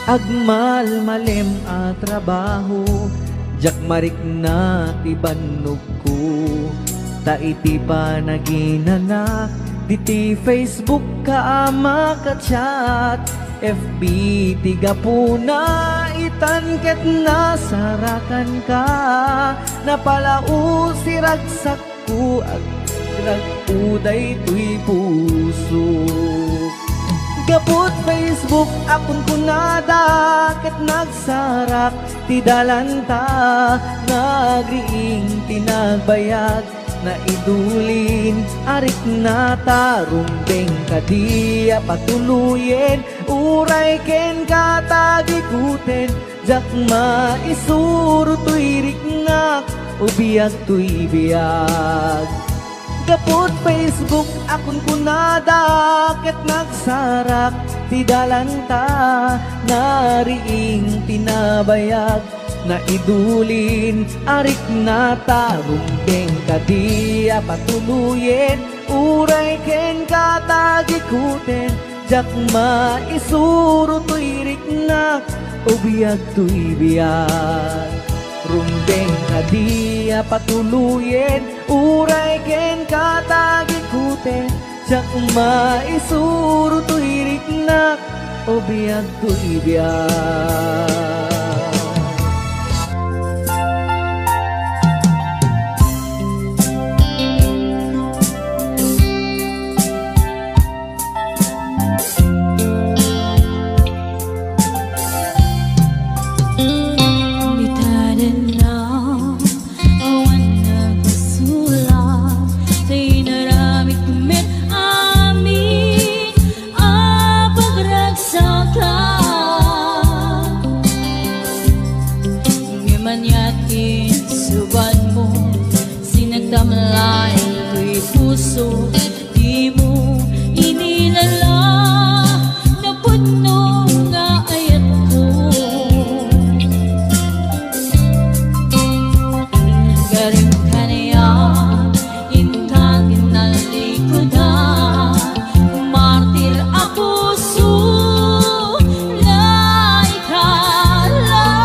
Agmal malem a trabaho, jak marik na ti bannog ko. Ta iti pa naginanak, diti Facebook ka makachat. FB tiga puna, itanket na sarakan ka. Napalau si ragsak ko, agrag uday to'y puso. Gaput Facebook akon kunada, ket nagsarak ti dalanta. Nagriing tinagbayag, na idulin arik na tarong deng kadiya patuluyen. Uray ken katagikuten, jak maisuro to'y riknak, ubiyag to'y biyag. Gaput Facebook akon kunada, ket nagsarak ti dalanta. Nariing tinabayag, na idulin arik na tarong deng kadiya patuluyen. Uray ken katagikuten, jak maisuro to'y riknak, ubiyag to'y biyag. Rumbeng kadiya patuluyen, uray ken katagikuten, jak maisuro to'y riknak, ubiyag to'y biyag. Di mo inilala na puno nga ayat ko. Garing ka na yan, intangin na likodan. Martir ako sulay ka lang.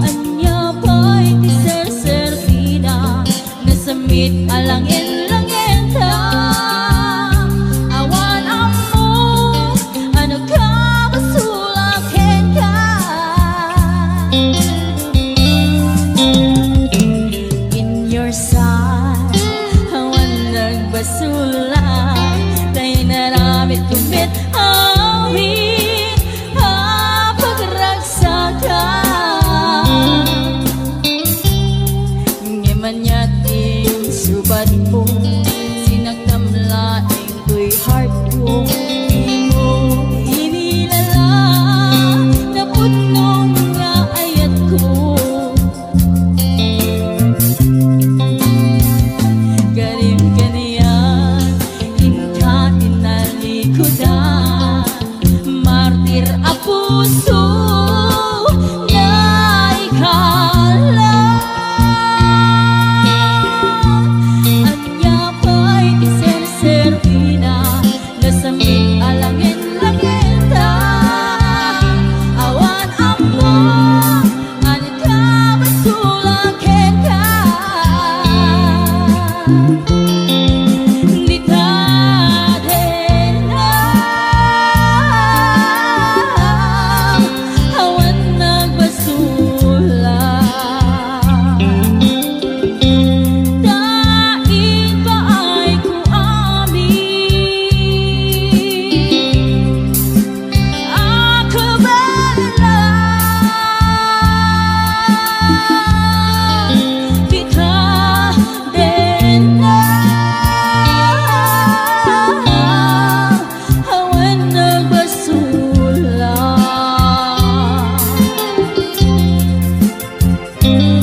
Anya ba'y ti ser-servida, nasamit pasulakin ka. Di taden na awan nagbasula. Daig pa ay ko amin akabala. Di taden na awan nagbasula.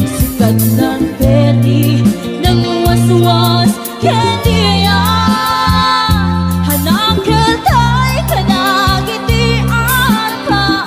Sikat ng peri ng waswas kendi ayan hanang keltay kanagiti arpaan.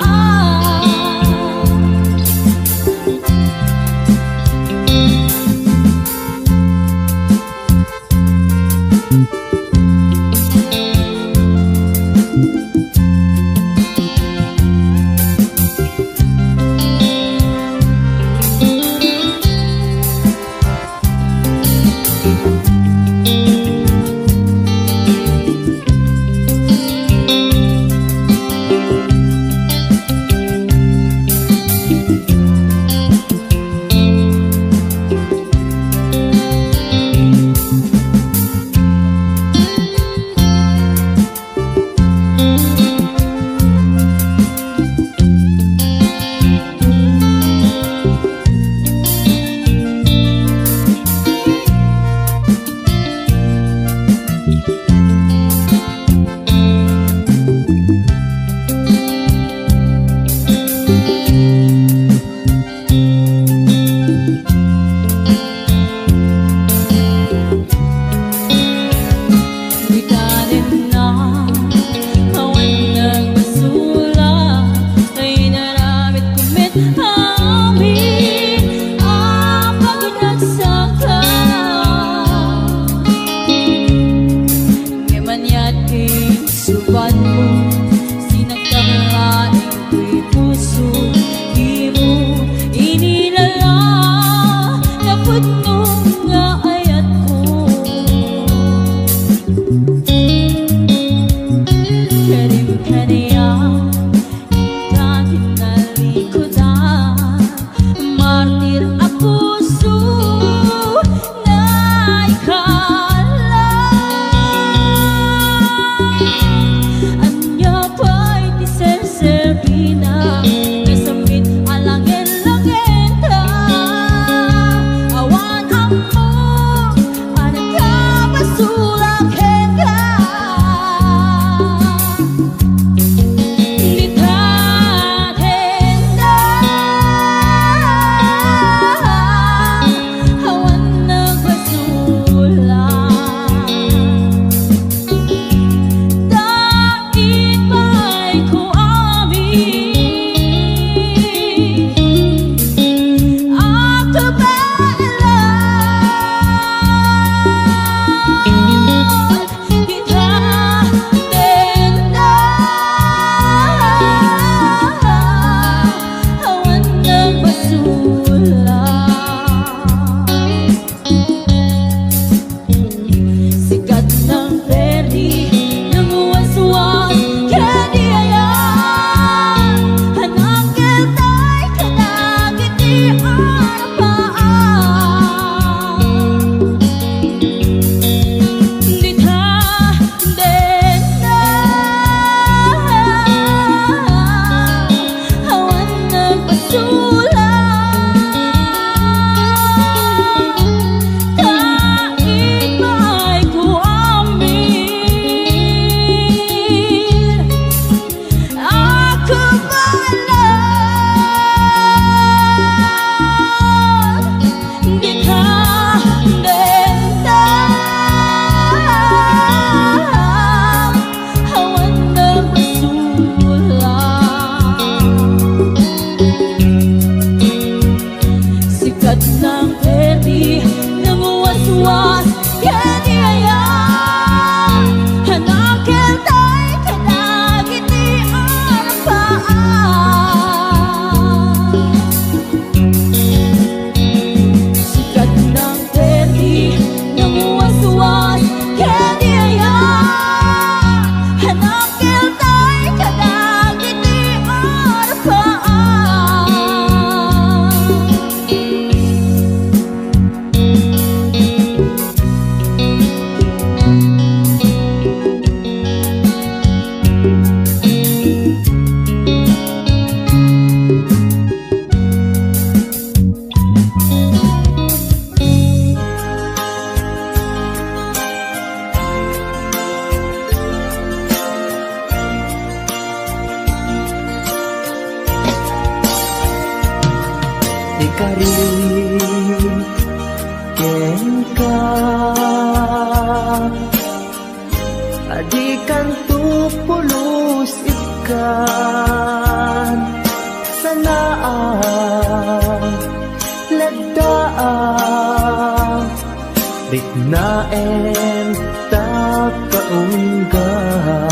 Di taden na awan nagbasula. Kay naramit kumit amin ang pagnagsaka. Ngayon yating suban mo sinagkamlaing ko'y puso. Di mo inilala na putno nga ayat ko. Karim ka niya kahit nalikodan. Martir ang puso na ikala. Anya pa'y di serserpina kasamit alangin-langin ka. Awan ang mo anang kapasulakin ka. Di taden na awan nagbasula. Daig pa'y ko amin akabala. Di taden na awan nagbasula. Sikat ng peri ng waswas kendi ayan hanang keltay kanagiti arpaan. Di taden na awan nagbasula. Daig pa'y ko amin akabala. Di taden na awan nagbasula. Sikat ng peri ng waswas kendi ayan hanang keltay kanagiti arpaan. ken ka. Adikan tu pulos ikan sanaan lagdaan riknaen ta kaunggan.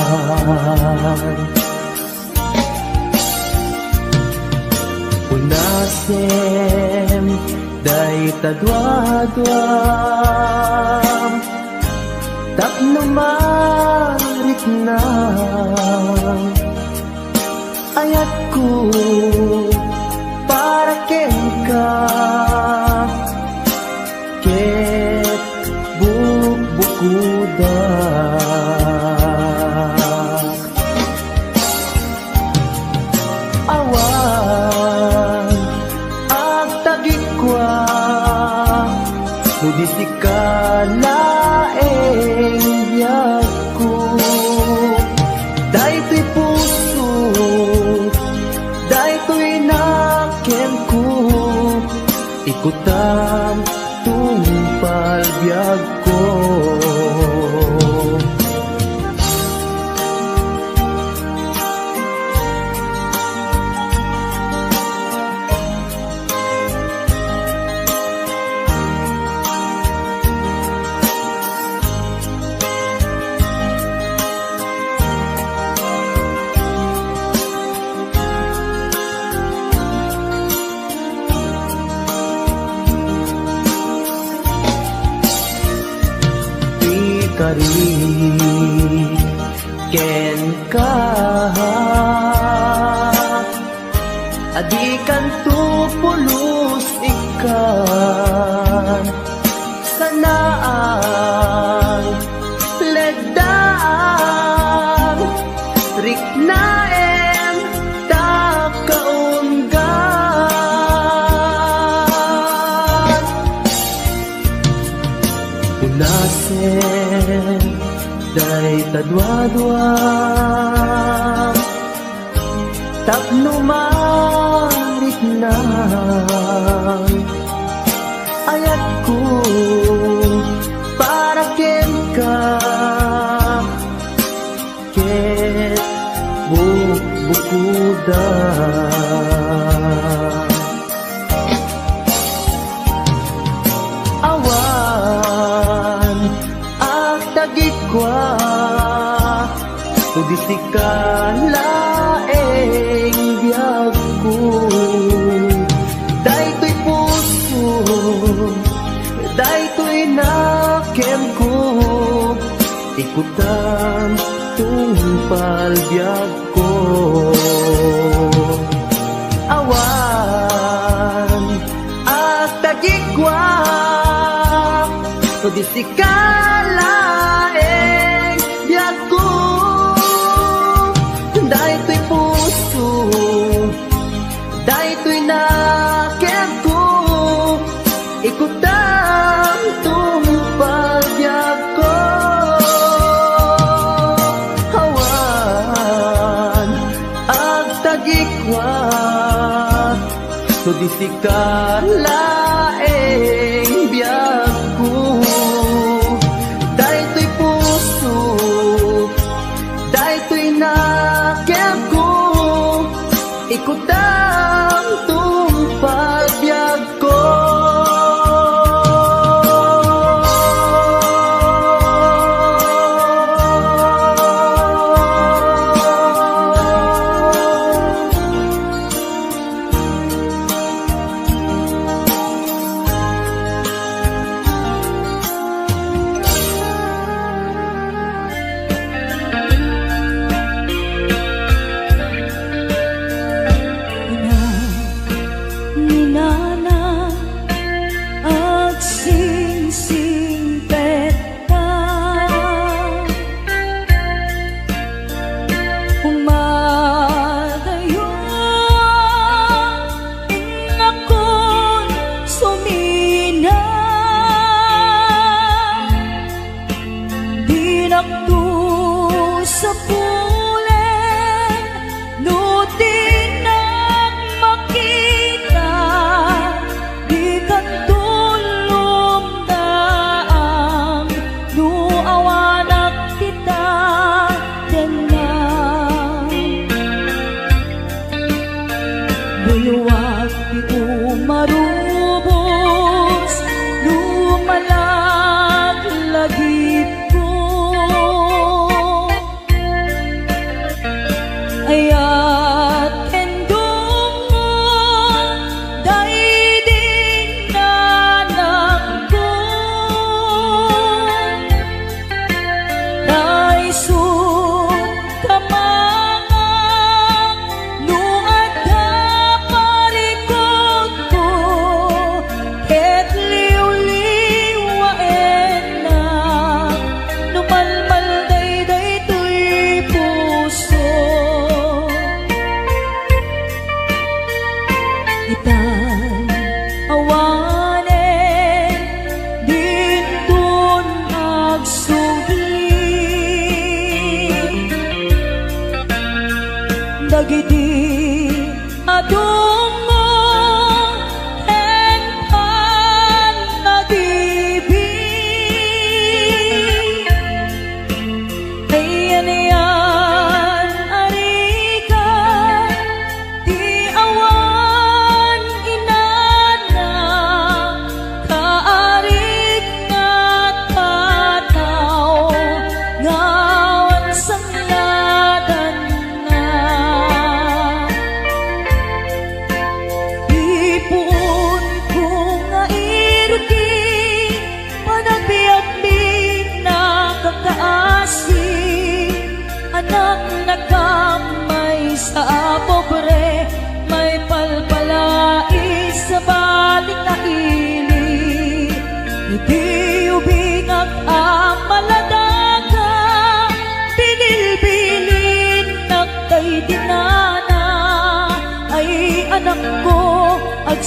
Unasem day tadwadwam tapno marit na ayat ko para ken ka ket bukudak awan ag tagikwa nudisikala ko daytoy puso daytoy naken ko ikutam tungpal biag ko. Kari ken ka adikan tu pulos ikan sanaan ledaan riknaen ta kaunggan. Unasen day tadwadwa tapno marit na ayat ko para ken ka ket bukudak awan ag tagikwa tudisikala eng biag ko daytoy puso daytoy naken ko ikutan tungpal biag ko. Awan at tagikwa tudisikala eng biag ko daytoy puso daytoy naken ko ikutam tungpal biag ko. Awan ag tagikwa tudisikala eng biag ko daytoy puso daytoy naken ko ikutam tungpal biag ko.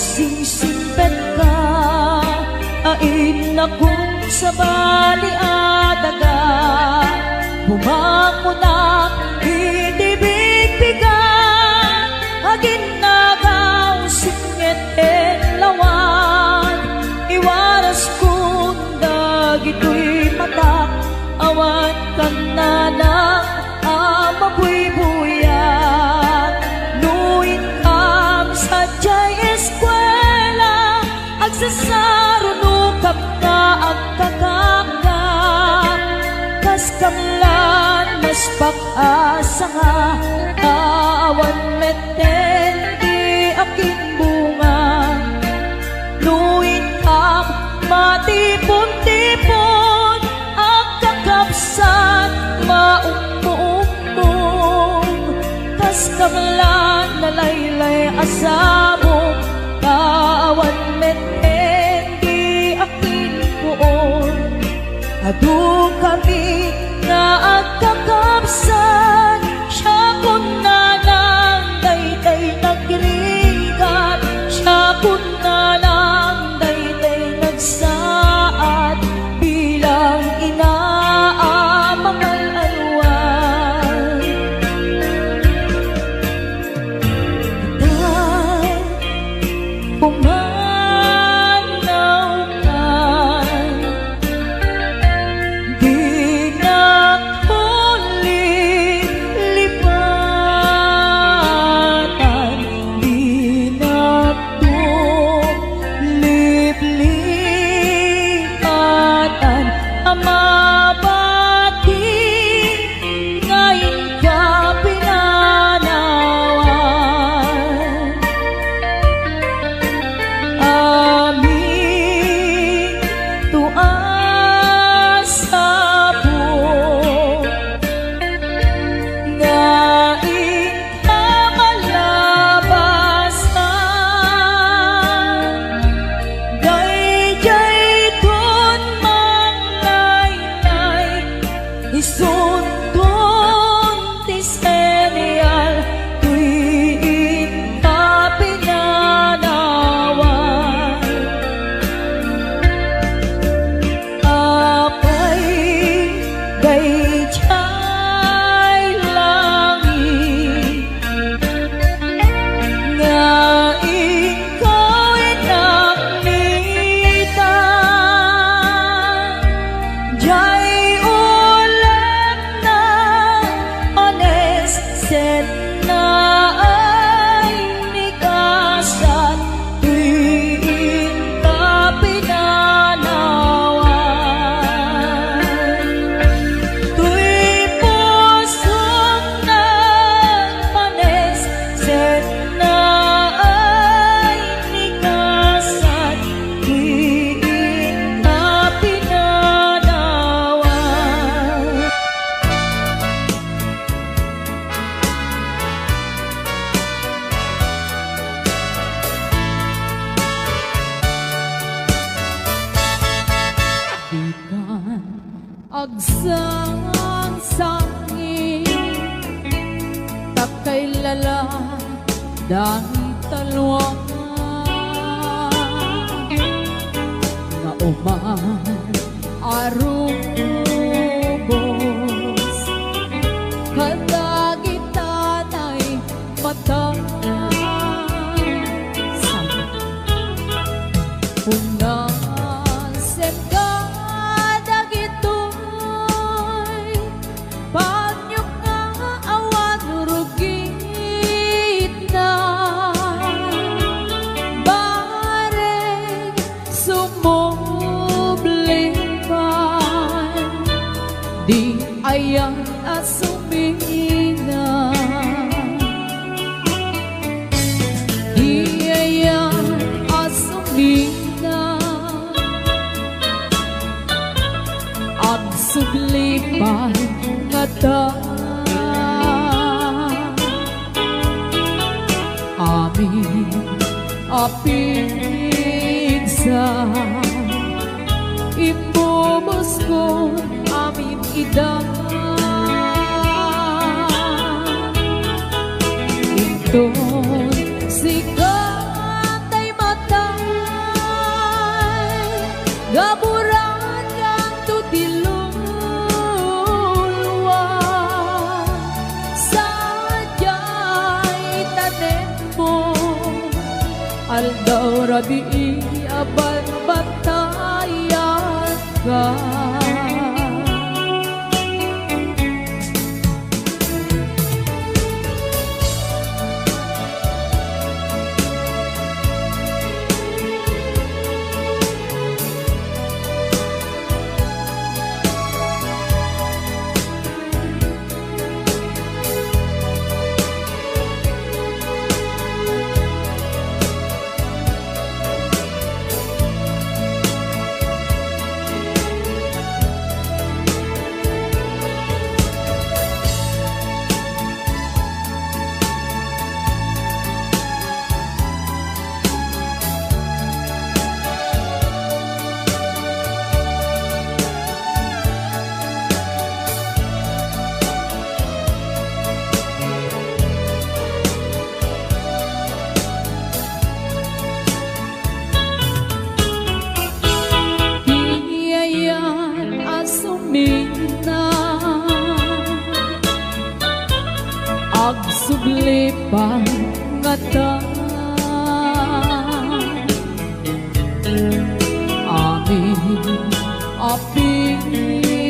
nagsisimpet ka, ain akong sa baliadaga, bumako na idibigbigan, aginagaw singit en lawan, iwaras kong dagito'y mata, awan ka na lang amabuybuyan, nuin kam sa jay eskwela, agsasarunukap na ang kakaka, kas kamlan mas pag-asa nga, awan meten di aking bunga, nuin kam matipon-tipon, ang kakapsan maumbo-umbong, kas kamlan nalaylay asamo, kawan meten di aking buon, adu kami nga agkakapsan, siya kun na lang dayday nagrigat, siya kun na lang dayday nagsaad, bilang inaamang alwan. Dahil pumanaw ka, di na lipatan, di na liplipatan, amabati ngayon ka pinanawan. Amin tuas po, ngayon ka malabasan, dayjay kun manlaylay, isuntun ti serial, tuwing ka pinanawan. Apay dayjay langit, nga ikaw inaknitan, jay ulat na ones set na ay nikasan, tuwing ka pinanawan. Tuy pusong nagpanes, set na ay nikasan, tuwing ka pinanawan. Ikan agsang sangi, takay lala dahil talwang, nga uman arubos, kadagitanay mata, unasen ka dagitoy, panyok nga awan rugit na, bareng sumublipan, di ayan asumina, di ayan asumina, ang sublipan nga ta, amin apigsa, ibubos ko amin ida, Doon sikat ay gaburan kang tutiluluwa, sadya'y tanim mo, aldaw rabi aban batayan ka. Agsubli pang ngata, amin apigsa,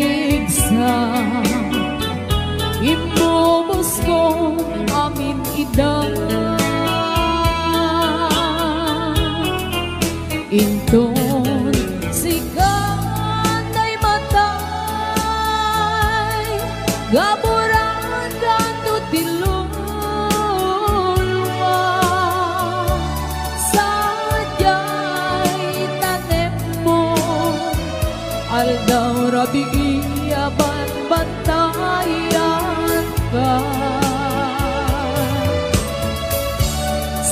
imumos ko amin idang, inton sikat ay matay, gaburan kang tutiluluwa, sadya'y tanim mo, aldaw rabi aban batayan ka.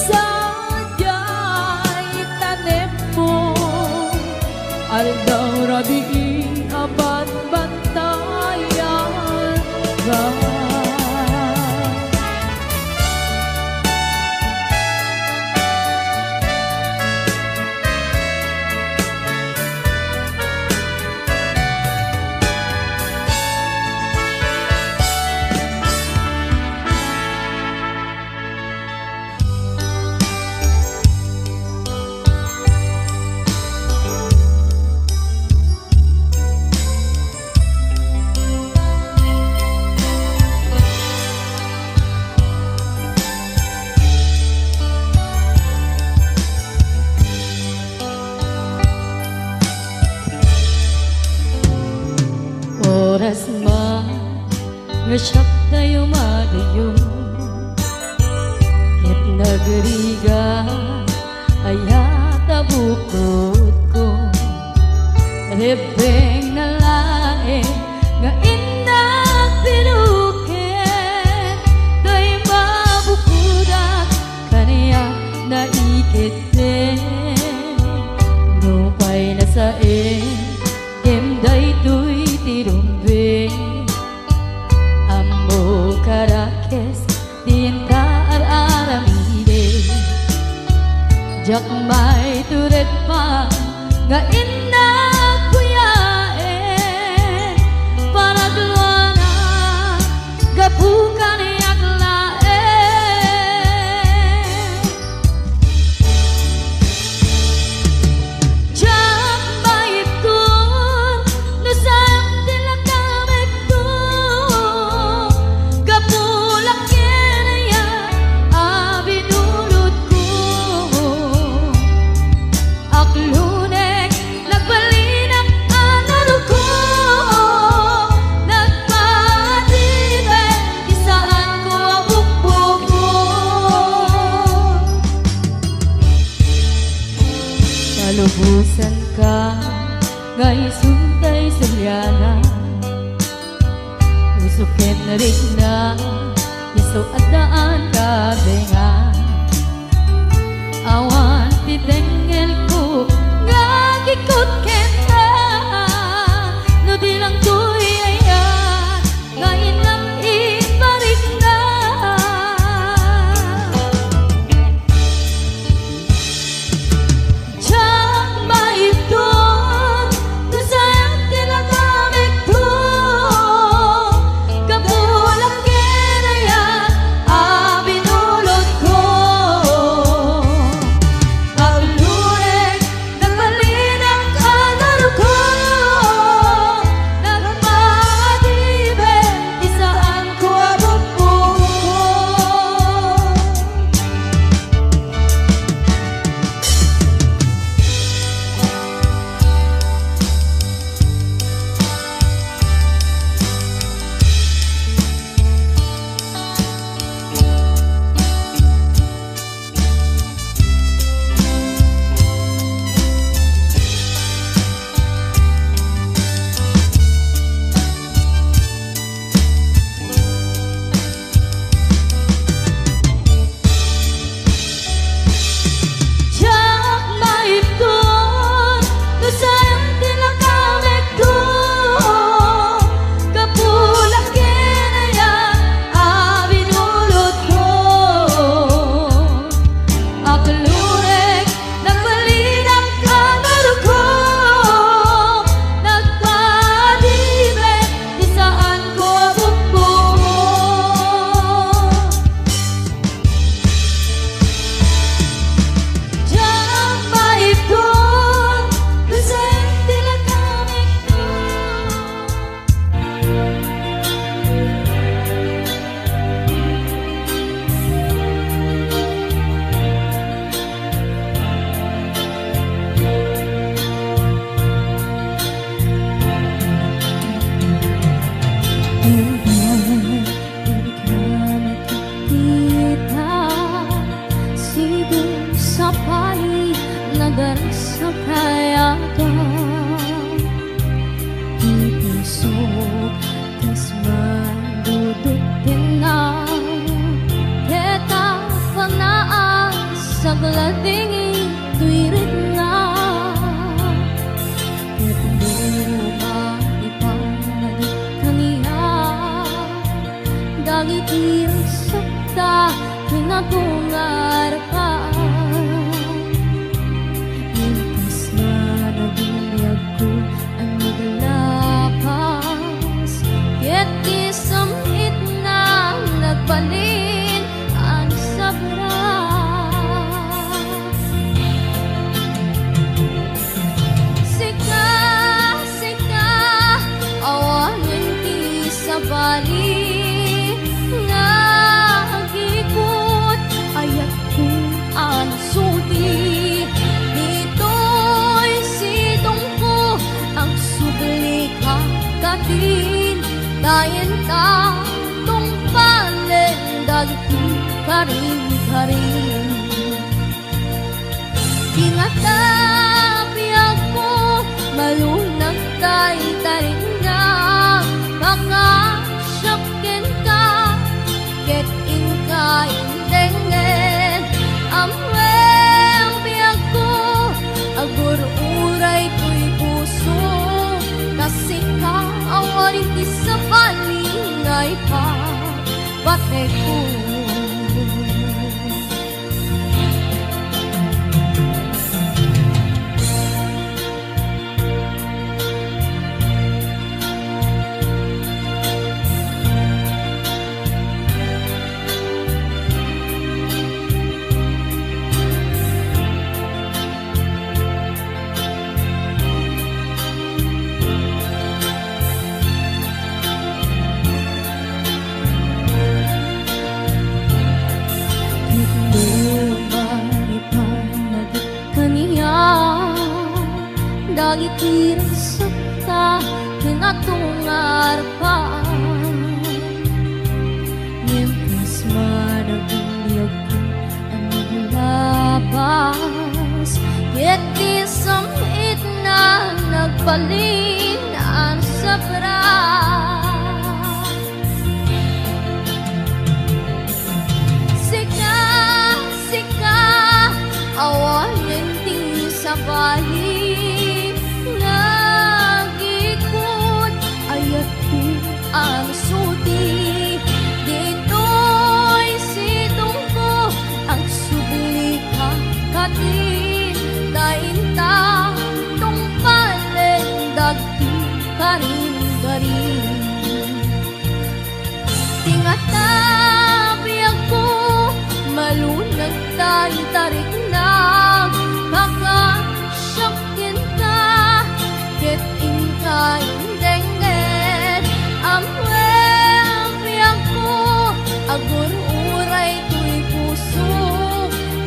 Sadya'y tanim mo, aldaw rabi aban batayan ka. Oras man ngasak tayo madayo, ket nagriga ayata bukod ko, rebeng na lae nga inang pinuket, do'y mabukudak kaniya na ikete, nupay na sae emday tuy tirumbe, amo karakes tinta ar-aramide, jak may turet pa nga inna kuyae, para duluana gabukan yak lae, jak may kun nusam tilakamit ko, gapulak kinaya abinulot ko, aklunek nagbalinang anaro ko, nagpatibay isaan ko abukbuk ko, nalubusan ka ngay suntay salyana, usukin na rin na iso at daan ka benga, awan titengel ko nga kikot kenta, no di lang tuy ayan ngayon lang iparik na, jak maitun dagiti sakta pinatungar ka. Intas na nagbinyag ko ang naglapas, ket isamit na nagbalin ang sabra. Sika, sika, awanin ti sa bali nga agikot, ayat ko ang suti. Dito'y sitong ko ang subli ka katin, dayan ka tong palen dagiti karing-karing. Ingatabi ako malunag tay taring na makasyakin ka, ket inka indengen amweng biyag ko agur-uray ko'y puso, kasi ka awarin ti sa balingay pa bate ko. Dagiti sakta kinatungar pa, ngimpas managbiyag ko ang naglabas, ket di samit na nagbalin ang sabra. Sika, sika, awanin ti sa bali nagikot, ayat ko ang suti. Dito'y sitong ko ang subli ka katin, dain ta tong palen dagti karing-karing. Tingatabi ako malunag tay tarik na makasyakin ka, ket inka indengen amweng biyag ko agur-uray ko'y puso,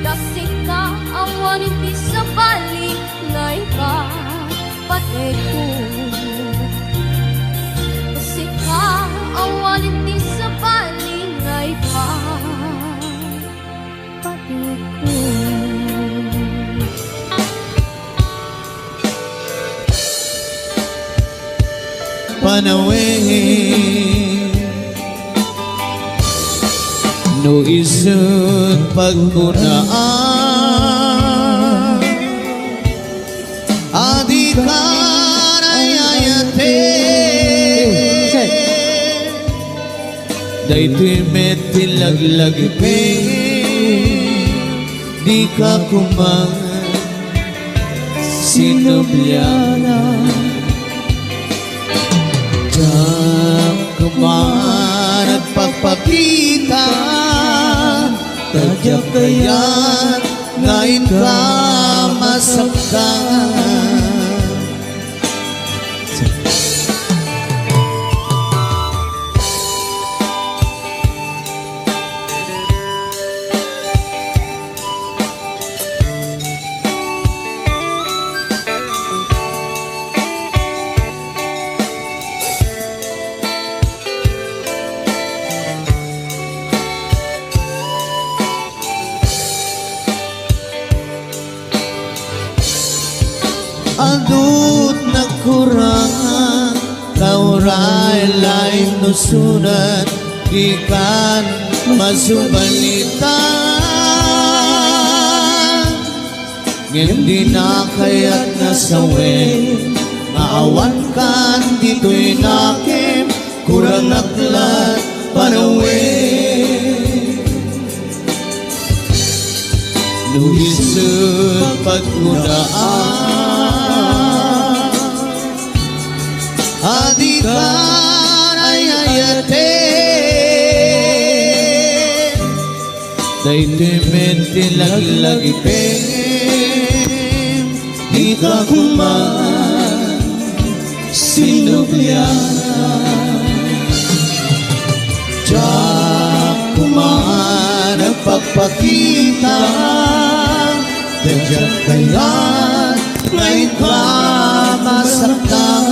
kasi ka awanin ti sa bali ngay ka pate ko. Kasi ka awanin ti sa bali ngay ka pate ko. Panawin no isut pagkunaan adi karayayate daytoy metilaglagipe di ka kumang sinubyana. Diyan ka man at pagpakita, tadyak kaya't ngayon ka masaktan. Adut nakurangan kauray lain nusunan ikan masubalitan hindi na kaya't nasawin maawan kan dito'y nakim kurang naklat panawin luhisod pagkunaan adikan ay ayatin daytimente laglagipin di ka kuman sinubyan diyak kuman ang pagpakita diyak kaya ngayon ka masaktan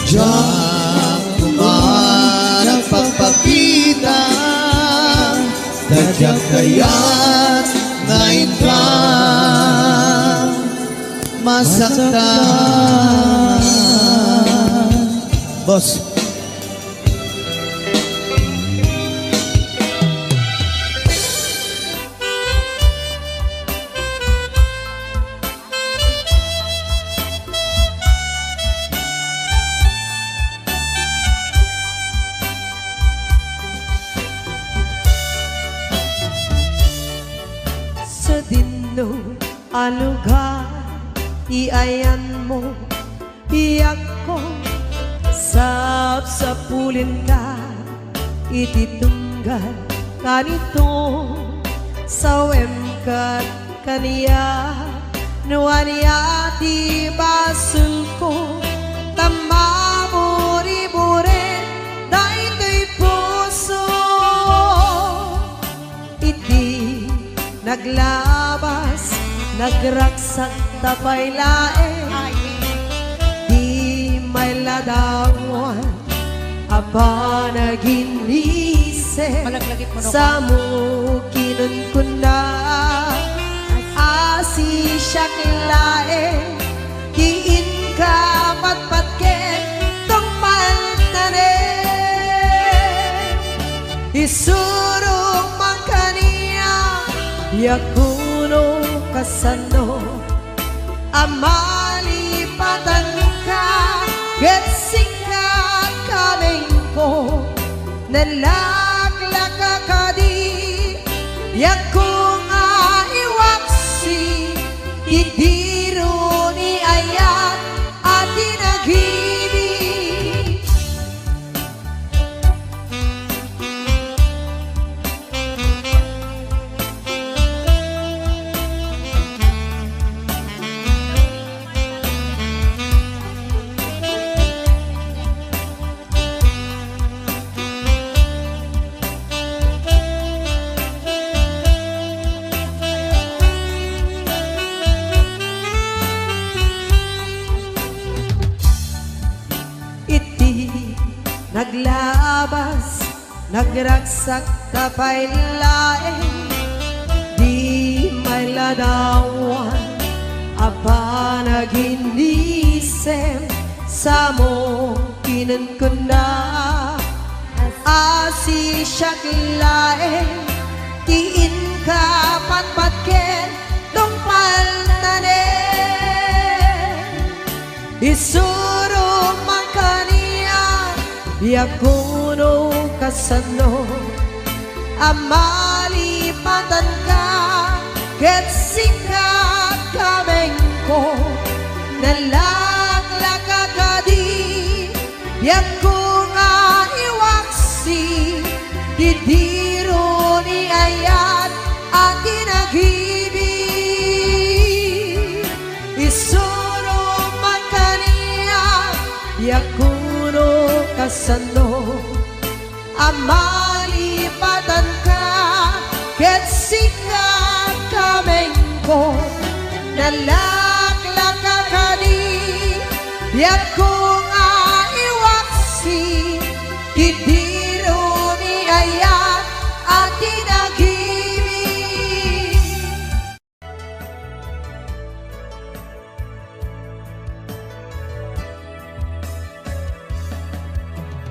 diyak kuman ang pagpakita diyak kaya ngayon ka masaktan. Boss. Sa dinno alugar iayan mo iyak ko sapulin ka ititunggal kanito sawem kat kaniya nuaniya di basul ko tamamuri-buri daytoy puso iti naglabas nagraksak tapay lae di may ladawan aba naginise sa mukinon ko na asi siya kilae diin ka patpatket tong maltane isurong man kaniya yakuno kasano amalipatan ka getsika kaming ko nalaglaka ka di yaku nga iwaksi idiro ni ayat at dinagibig naglabas, nagraksak kapay lae di may ladawan apa naginisem sa mo kinun na asi siyak lae tiin ka patpatken tong paltane isuro makaniya yakuno kasano amalipatan ka getsika kameng ko nalaglaka ka di yaku nga iwaksi didiro ni ayat at dinagibig isuro man kaniya yakuno kasano amalipatan ka getsika kameng ko nalaglaka ka di yaku nga iwaksi didiro ni ayat at dinagibig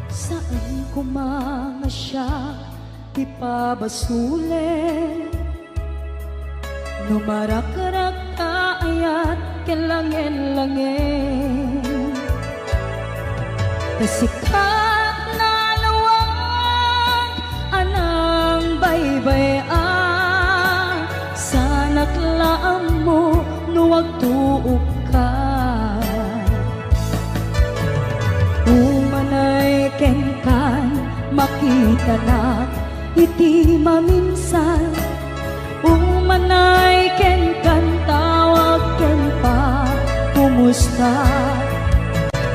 Saan ko mga siya ipabasulit Numarak-rak ayat kelangin-langin Kasikat tuog ka. Umanay kenkan makita na iti maminsan. Umanay kenkan tawag ken pa kumusta.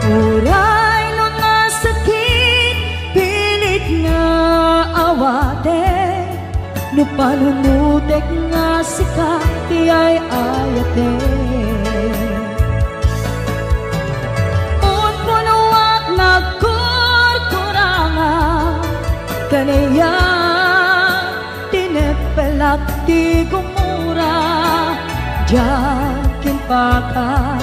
Uray no nasakit pilit nga awate. No panunutek nga sika ti ay ayate. Un punuak nagkurkuranga kaniya tinepelak ti gumura jakin paka.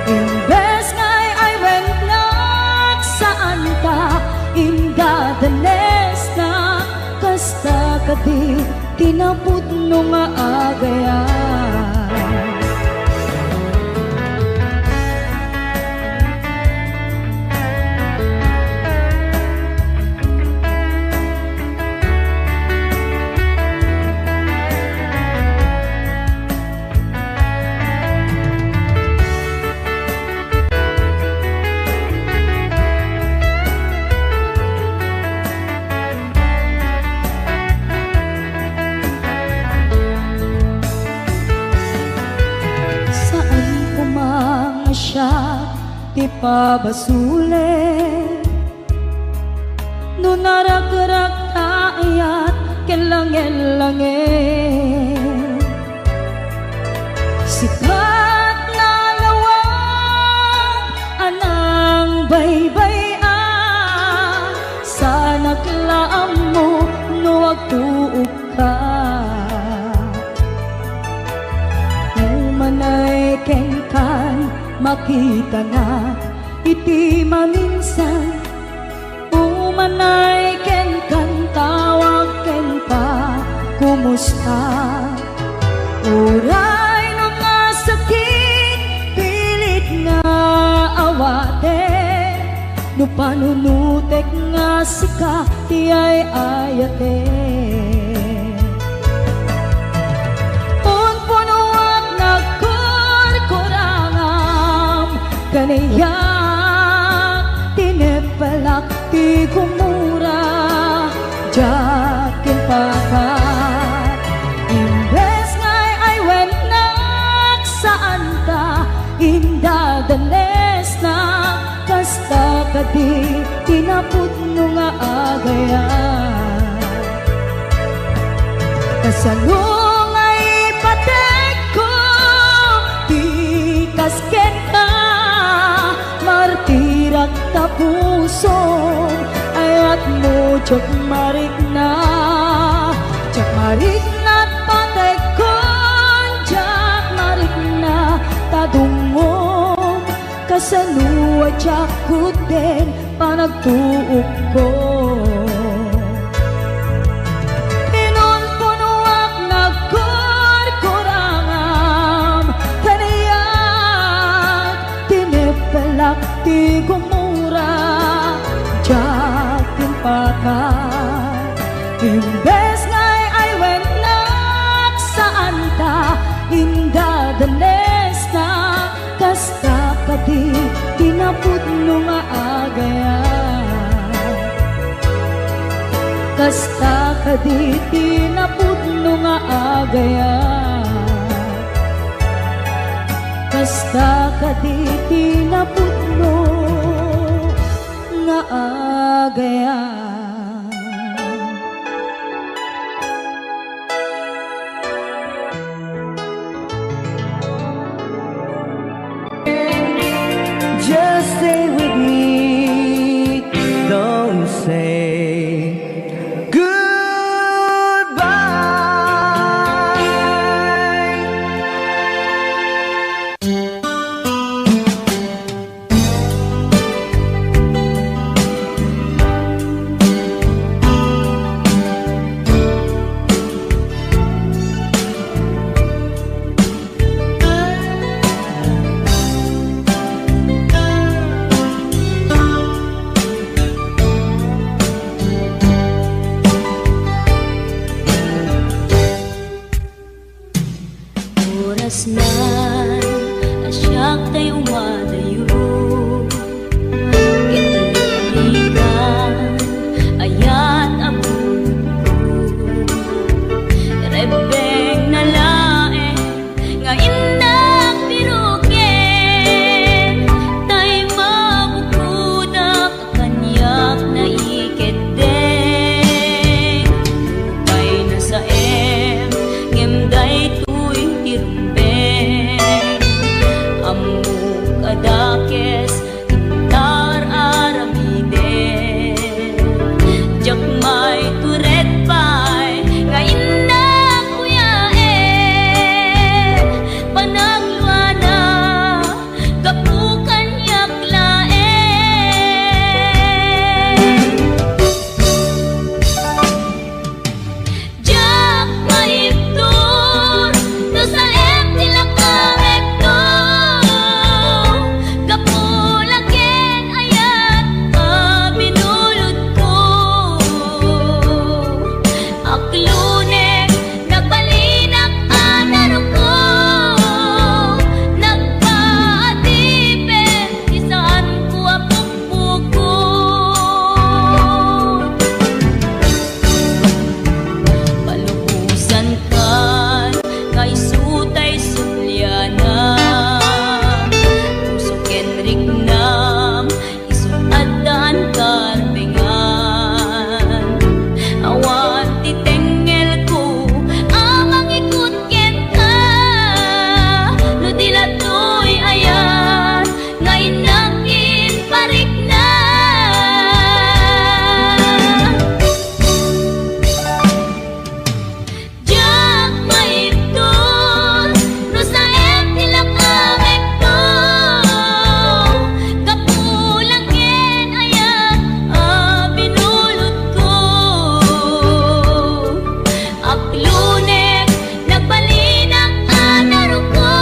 Imbes ngay ay wennak saan ta inda danes na kasta kadi tinaput no maagaya. Ti pabasule no naragrak taayat kelangel-langel. Sikat na lawag anang baybayan sa naglaam mo no agtuog ka. Umanay kenkan makita na iti maminsan. Umanay ken kan tawag ken pa kumusta. Uray no nasakit pilit nga awate. No panunutek nga sika ti ay ayate. Kaniyak tinepelak ti gumura jakin pakat. Imbes ngay ay wennak saan ta inda danes na kasta kadi tinaput no nga agaya. Kasano ngay patek ko ti kasken ka martirak tapuso ayat mo jak marik na patay kon jak marik na tadungom kasanuwa jak kuden panagtuog ko. Inon punuak nagkurkurangam kaniyak tinepelak ti gumura jakin pakat. Imbes ngay ay wennak saan ta inda danes na kasta kadi tinaput no nga agaya. Kasta kadi tinaput no nga agaya. Kasta kadi tinaput no nga agaya. Just stay with me, don't say goodbye. Asyak tayo umadayo Kitalikan Ayat abuko Rebeng na lae Ngayon na pirukin Tay mabukuda Kakanyak na iketeng Lupay na sa ngemday tuy tirumbeng Amuk adakes Intar aramiden Jakmay turet pay Ngayon na kuyaen Panagluana Kapukan yaklaen Jak maiptur No sa tila kamekto Kapulaken ayat binulod ko Aklunek nagbalinak anaro ko Nagpaatipin Isaan ko apukpukot Palubusan kan Kay sutay sulyana Puso kenrik nam Isong adan karbengan Awan titengel ko Amang ikut ken ka No dilatoy ayan Ngayon nakin parik na Jak maiptur No sa tila kamekto Kapulaken ayat binulod ko Aklunek nagbalinak anaro ko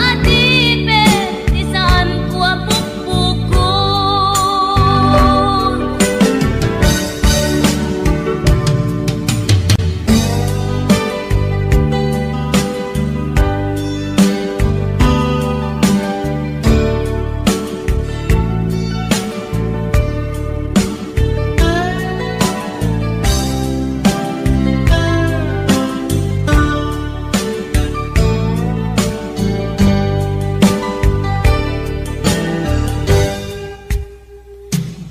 Nagpaatipin Isaan ko apukpukot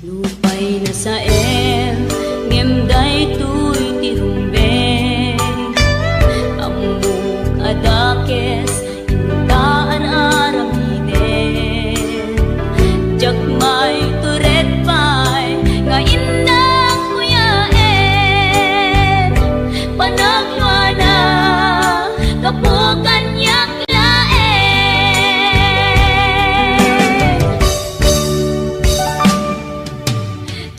Lupay na sa ngemday tuy tirumbeng Amuk adakes intaan aramiden Jakmay turet pay Ngayon na kuyaen Panagluana Kapukan yaklaen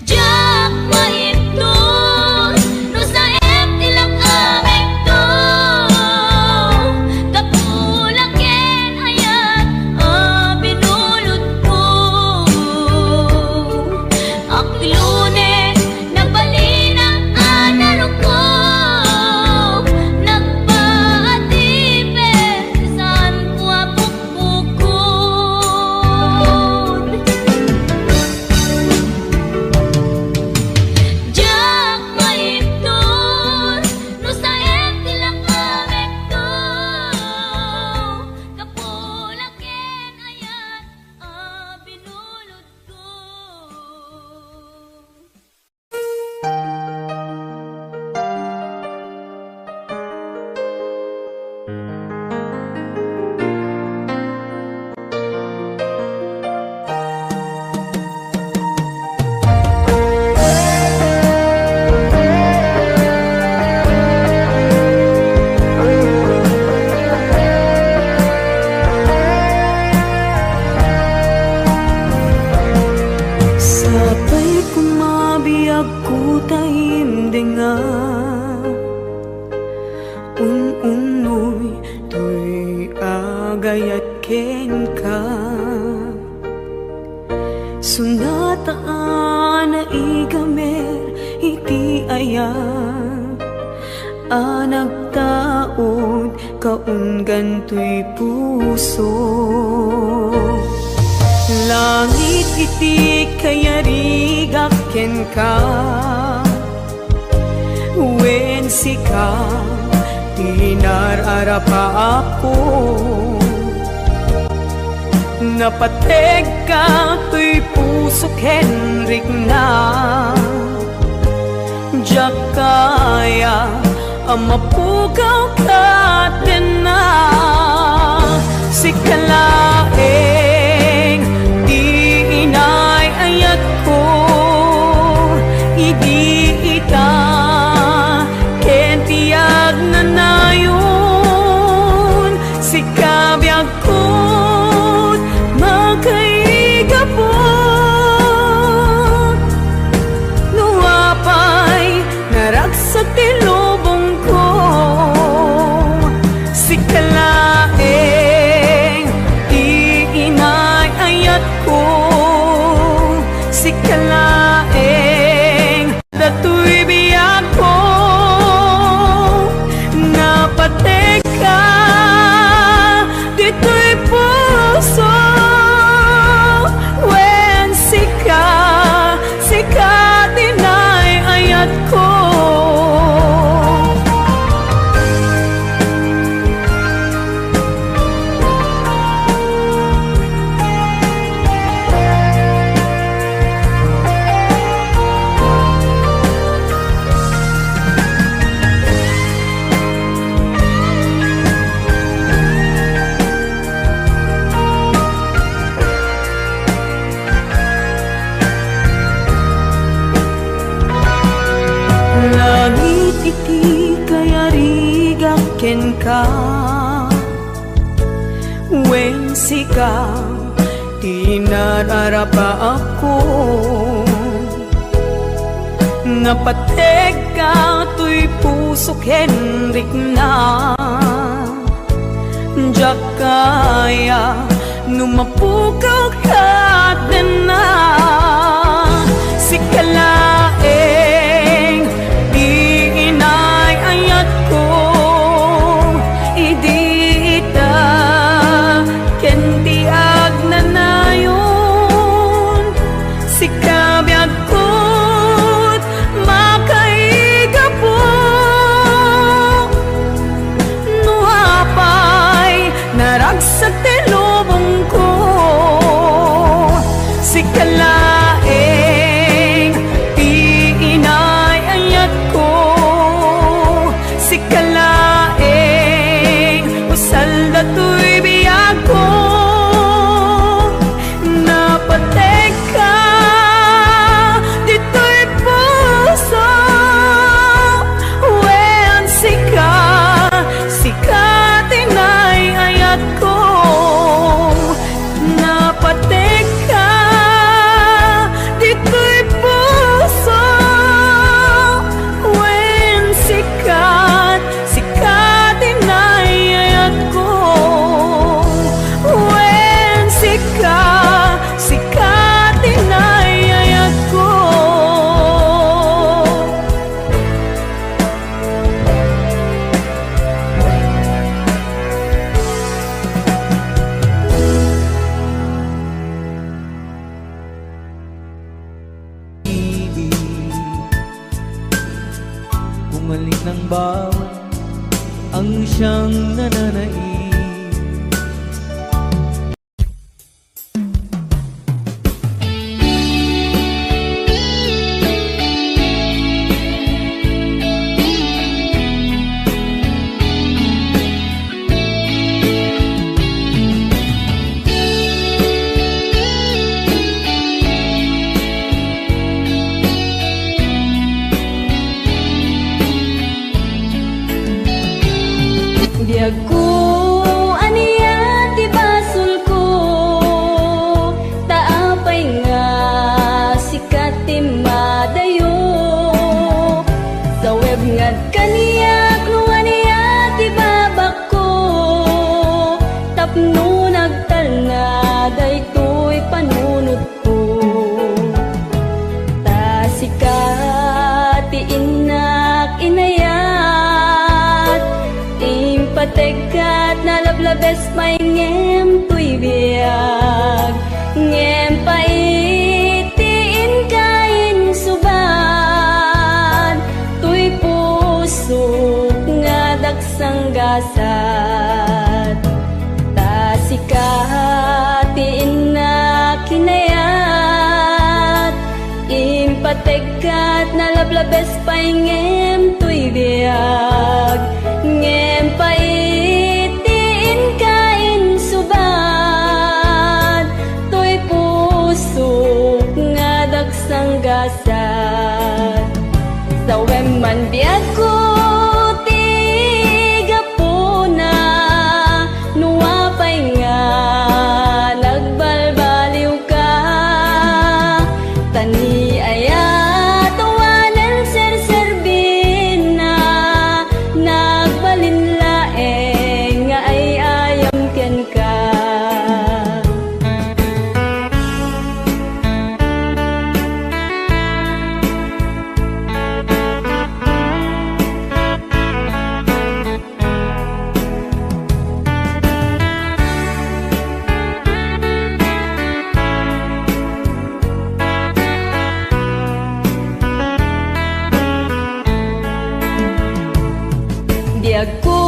Jak maiptur No sa tila kamekto Kapulaken ayat binulod ko Aklunek nagbalinak anaro ko Nagpaatipin Isaan ko apukpukot Jak maiptur No sa tila kamekto Kapulaken ayat binulod ko Sapay kumabiyag ko taimdenga Un-unoy tuy agayat ken ka Sunataan na igamer iti ayat Anagtaod kaunggan to'y puso. Langit iti kayarigak ken ka, wen sika tinararapa ako. Napateg ka to'y puso Henrik na, diyak kaya amapugaw ka din na. Sikalaeng di inay ayat ko, idi ita ken tiyag na nayon. Sikabiyag ko magkaigapot, nuwapay naragsak ti lubong ko. Sikalaeng di inay ayat ko, sikalaeng dato'y biyag ko. Napateg ka dito'y puso, wen sika dinay ayat ko. Langit iti kayarigak ken ka, wen sika tinararapa ako. Napateg ka to'y puso Henrik na, diyak kaya numapugaw ka din na. Sikalaeng di inay ayat ko, idi ita ken tiyag na nayon. Sikabiyag ko't makaigapot, nuhapay naragsak ti lubong ko. Sikalaeng di inay ayat ko, sikalaeng usal dato'y biyag ko. Napateg ka dito'y puso, wen sika tinay ayat ko. Napateg ka dito'y puso, wen sika tinay ayat ko. Wen sika tinay ayat ko. Ibig bumalik ng bawat ang siyang nananaig. Di ako kat nalablabes pa'y ngem tuy biag ngem paitiin kain suban tuy pusok nga daksang gasat ta sikatiin na kinayat impategkat nalablabes pa'y ngem tuy biag ngem paitiin kain suban tuy pusok nga daksang gasat sa man biag ko tiga po na nuwapay nga nagbalbaliw ka tani ayat tawanan serserbin na nagbalinlaeng nga ay ayam ken ka. Biag ko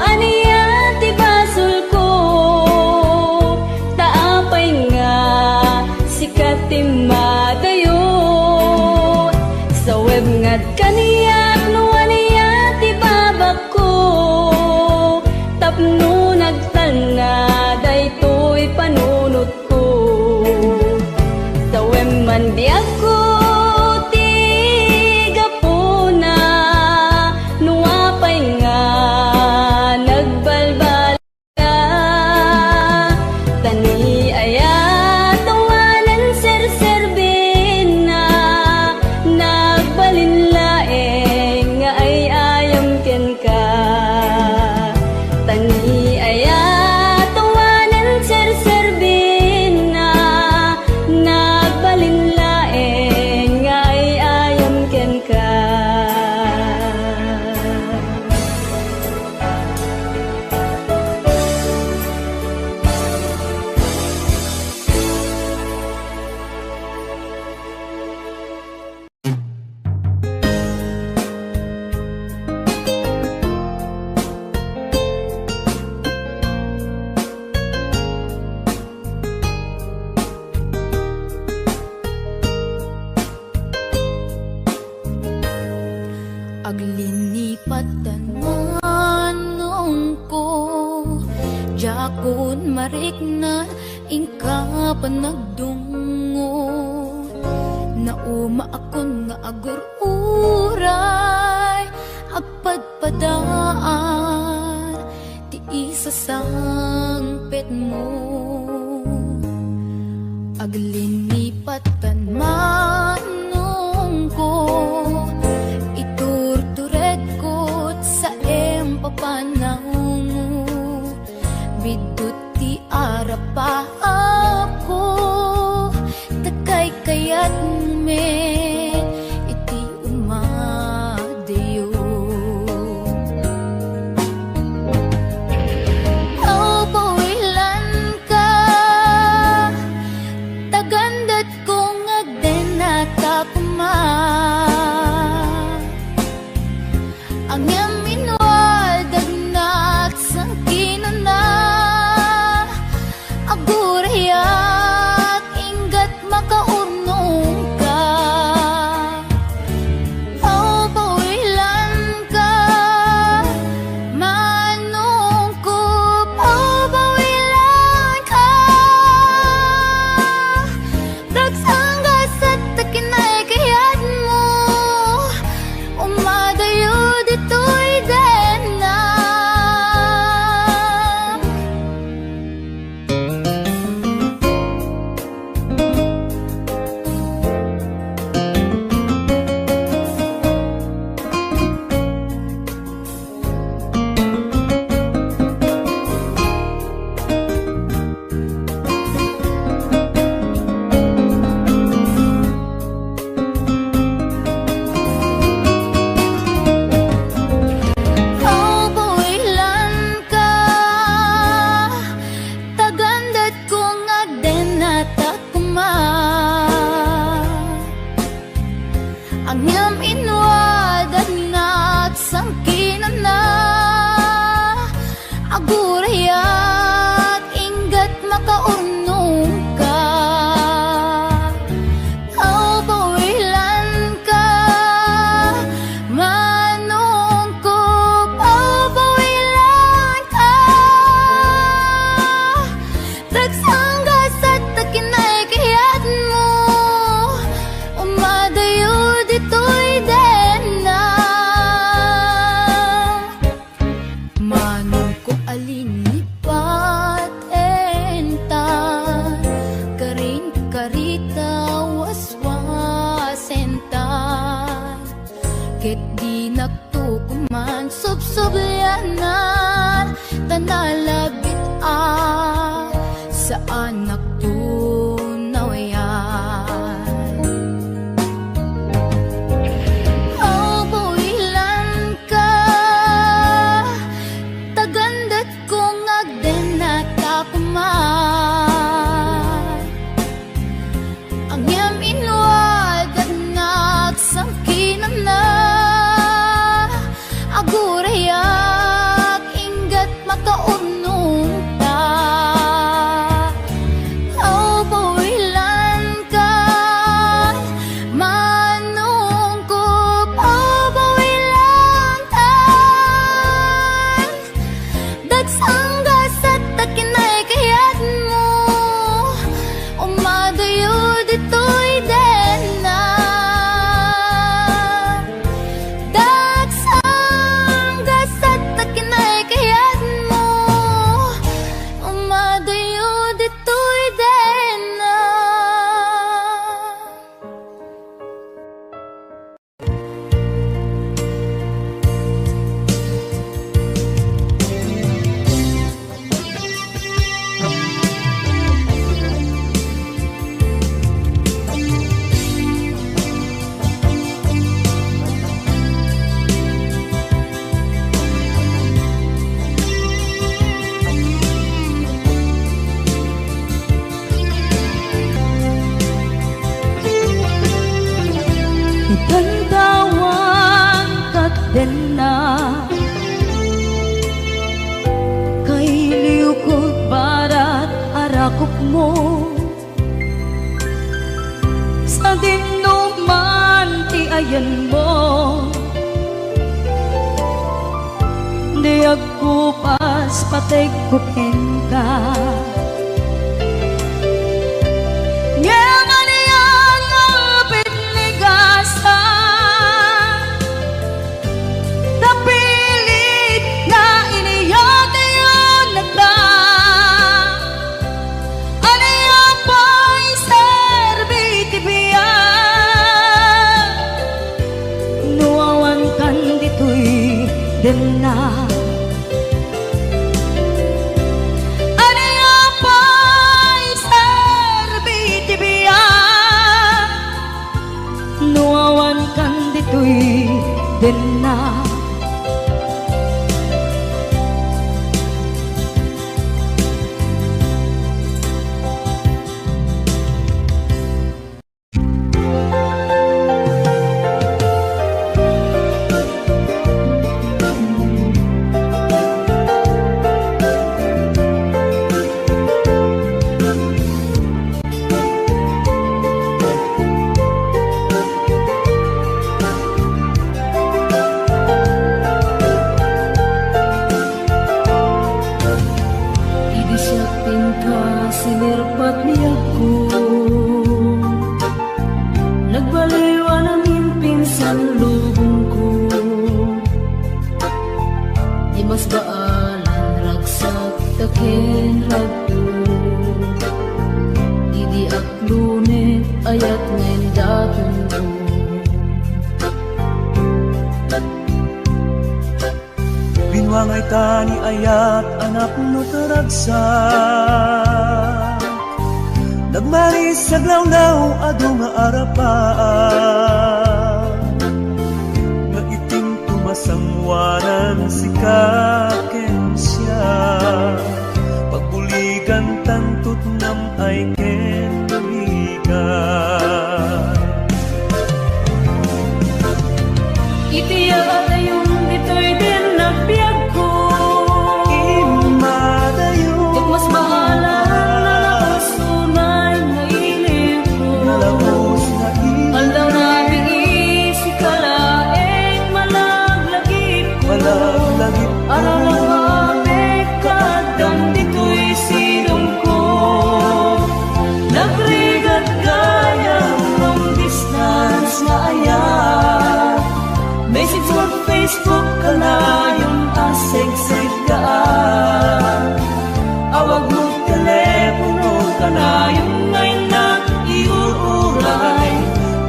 aniya ti basol ko taapay nga sikat ti madayo sa web ngat kaniyak no aniya ti babak ko tapno nagtalna daytoy panunot ko sa web man biag ko Aglinipat manong ko jakon marik na ingka panagdungo nauma akon nga agur-uray agpadpadaan ti isa sangpet mo aglinipat manong ko papanang bidut ti arapa ako takay kayat men iti umadayo pawilan ka tagandat kong agdenata puma ang yamin aguray agurayat inggat makaunong ka. Au bawilan ka manungkop, au bawilan ka. Tagsanggas at takinay kayat mo, umadayo dito'y dena. Manong ko alinipat enta, karin karita waswasenta. Ket di nagtukuman subsobyanan, tanalabit sa anak tunawayan. Oh, buwilan ka, tagandat kong agden at akuman. Ang yam inuad at nagsangkinan na, agurayak inggat makaunong ta. Oh, buwilan ka manungkop, oh, buwilan ka. Dagsanggas at takinay kayat mo, umadayo dito'y dena. Dagsanggas at takinay kayat mo, umadayo dito'y dena. Itantawan kat din na, kay liukot barat arakop mo. Sa dinuman ti ayan mo, di agkupas patay kupin ka. Dena Anaya pa'y serbi tibiya, nuawan kan dito'y dena. Sinirpat niya ko, nagbaliwa namin pinsan lubong ko. Di mas baalan ragsak takin hagpo, di aklunit ayat ngayon datong ko. Binwangay tani ayat anak no taragsak, nagmaris sa glawlaw ado nga arapaan, nga iting tumasangwanan si kaken siya, pagbuligan tantut nam ay ken buligan. Itiya at ayun dito'y din nagbiag ko, dito'y sinong ko. Nagrigat gayang long distance na ayat. Message mo Facebook ka na yung aseg-seg ka. Awag mo telepono ka na yung ngayon na iuuray.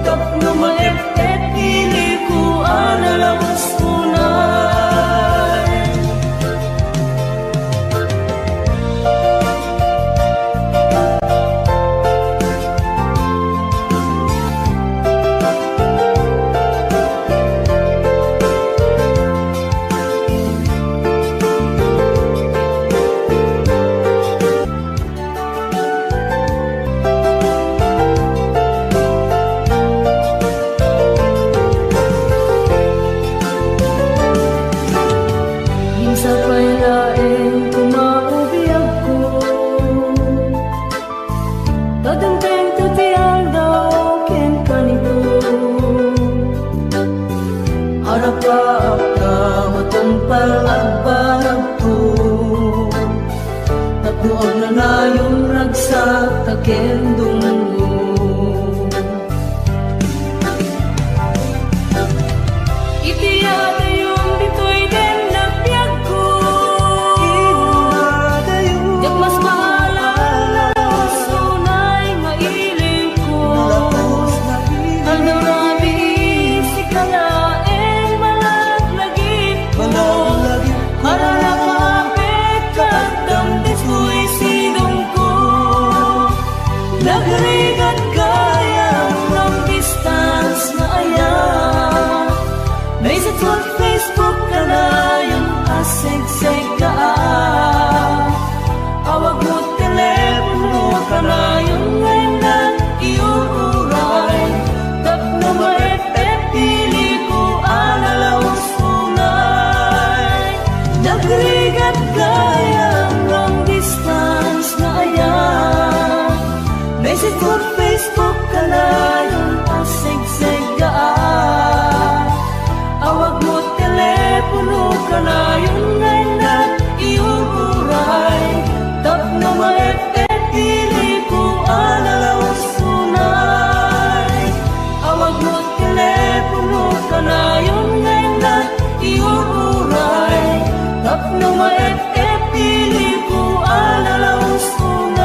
Tapno maepet pili ko analawas unay. Kendung itiyada yung dito'y den na piyag ko. Yak mas maalala sunay mailing ko. Ano rabi si kalaeng malaglagit ko. Harala kapit katang dito'y sinong ko. Nagrigat gayang long distance na ayan. Message mo Facebook ka na yung aseg-seg ka. Awag mo telepono ka na yung ngayon na iuuray. Tapno maepet pili ko analawas unay. Nagrigat gayang long distance na ayan. Message mo Facebook ka na yung aseg-seg ka. Awag mo telepono ka na yung ngayon na iuuray. Tapno maepet pili ko analawas unay. Awag mo telepono ka na yung ngayon na iuuray. Tapno maepet pili ko analawas unay.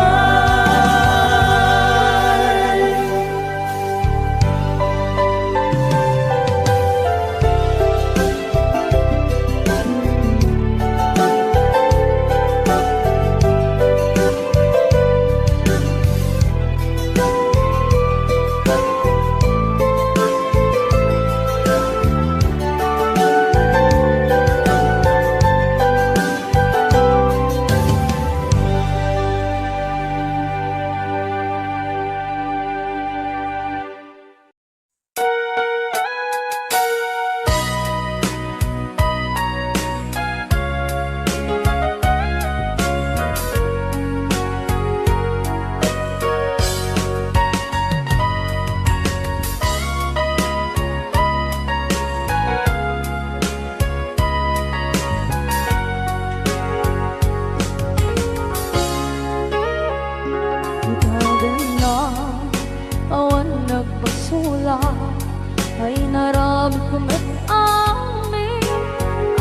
Ay narami kumit amin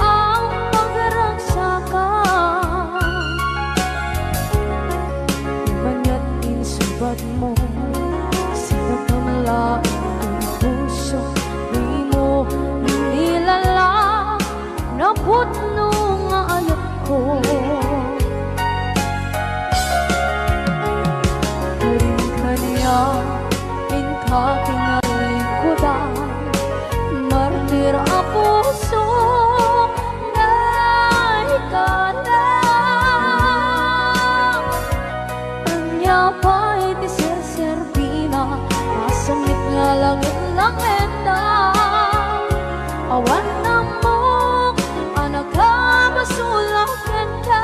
ang pagragsakan. Imanya't insubad mo sa pagkamalain ng puso. Di mo nilala na putno nga ayat ko. Karin ka niya in kakingalikudan. Martir ang puso na ikalang. Anya pa'y di ser-servina, masamit nga langit-langit na. Awan na mo, anak ka, basulakan ka.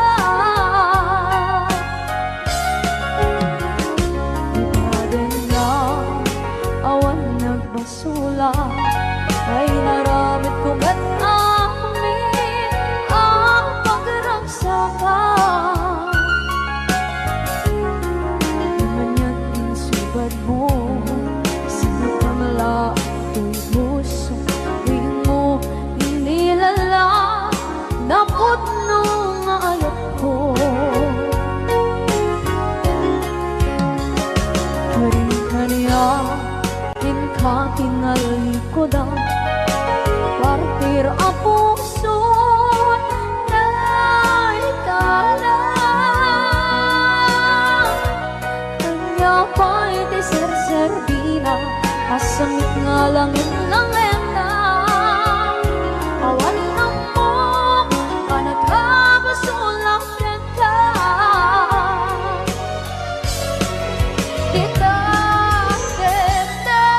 Nasamit nga langit ng ena, awan ng mo, kanagkabasulang ka. Kita dete,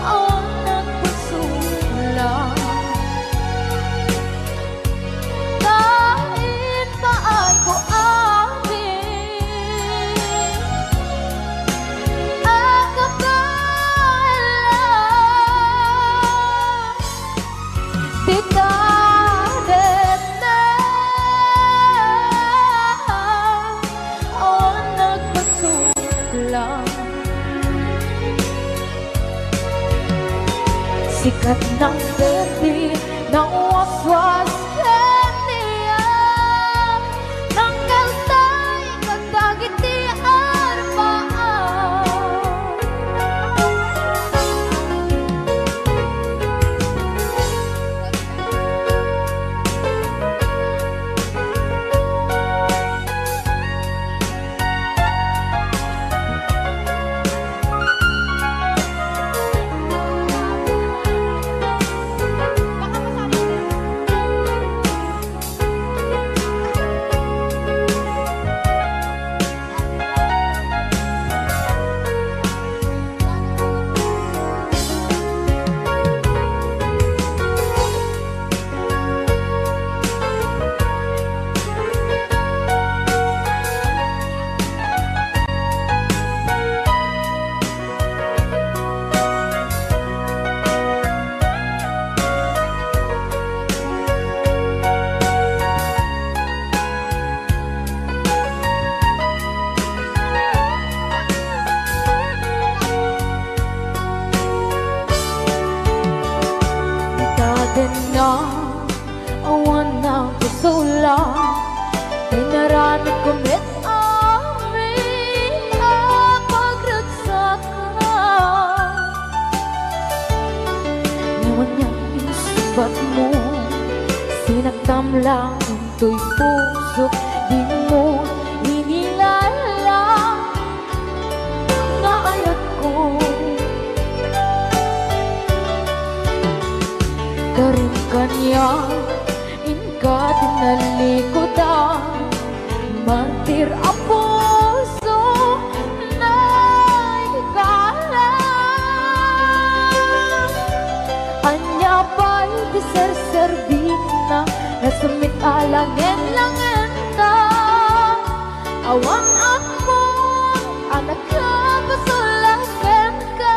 awan nagpasulang. Kahit paay ko sikat ng berdi ng waswas kaniya ng kaltay kagdagitian paan. Na awan ng kusula, inaranit ko met amin ang pagragsakan. Ngayon niyang inisubat mo, sinagtam lang ito'y puso, di mo inilala na ayat ko. Karin kanya, inka tinalikodan, martir ang puso na ikalang. Anya ba'y diserserbina, nasumit alangin-langin na. Awan ako, anak ka, pasulagan ka.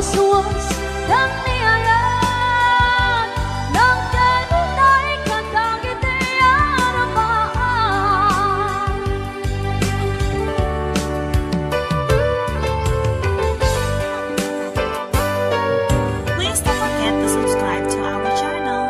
waswas ng niyayan ng kanunay kakangit aramaan. Please don't forget to subscribe to our channel.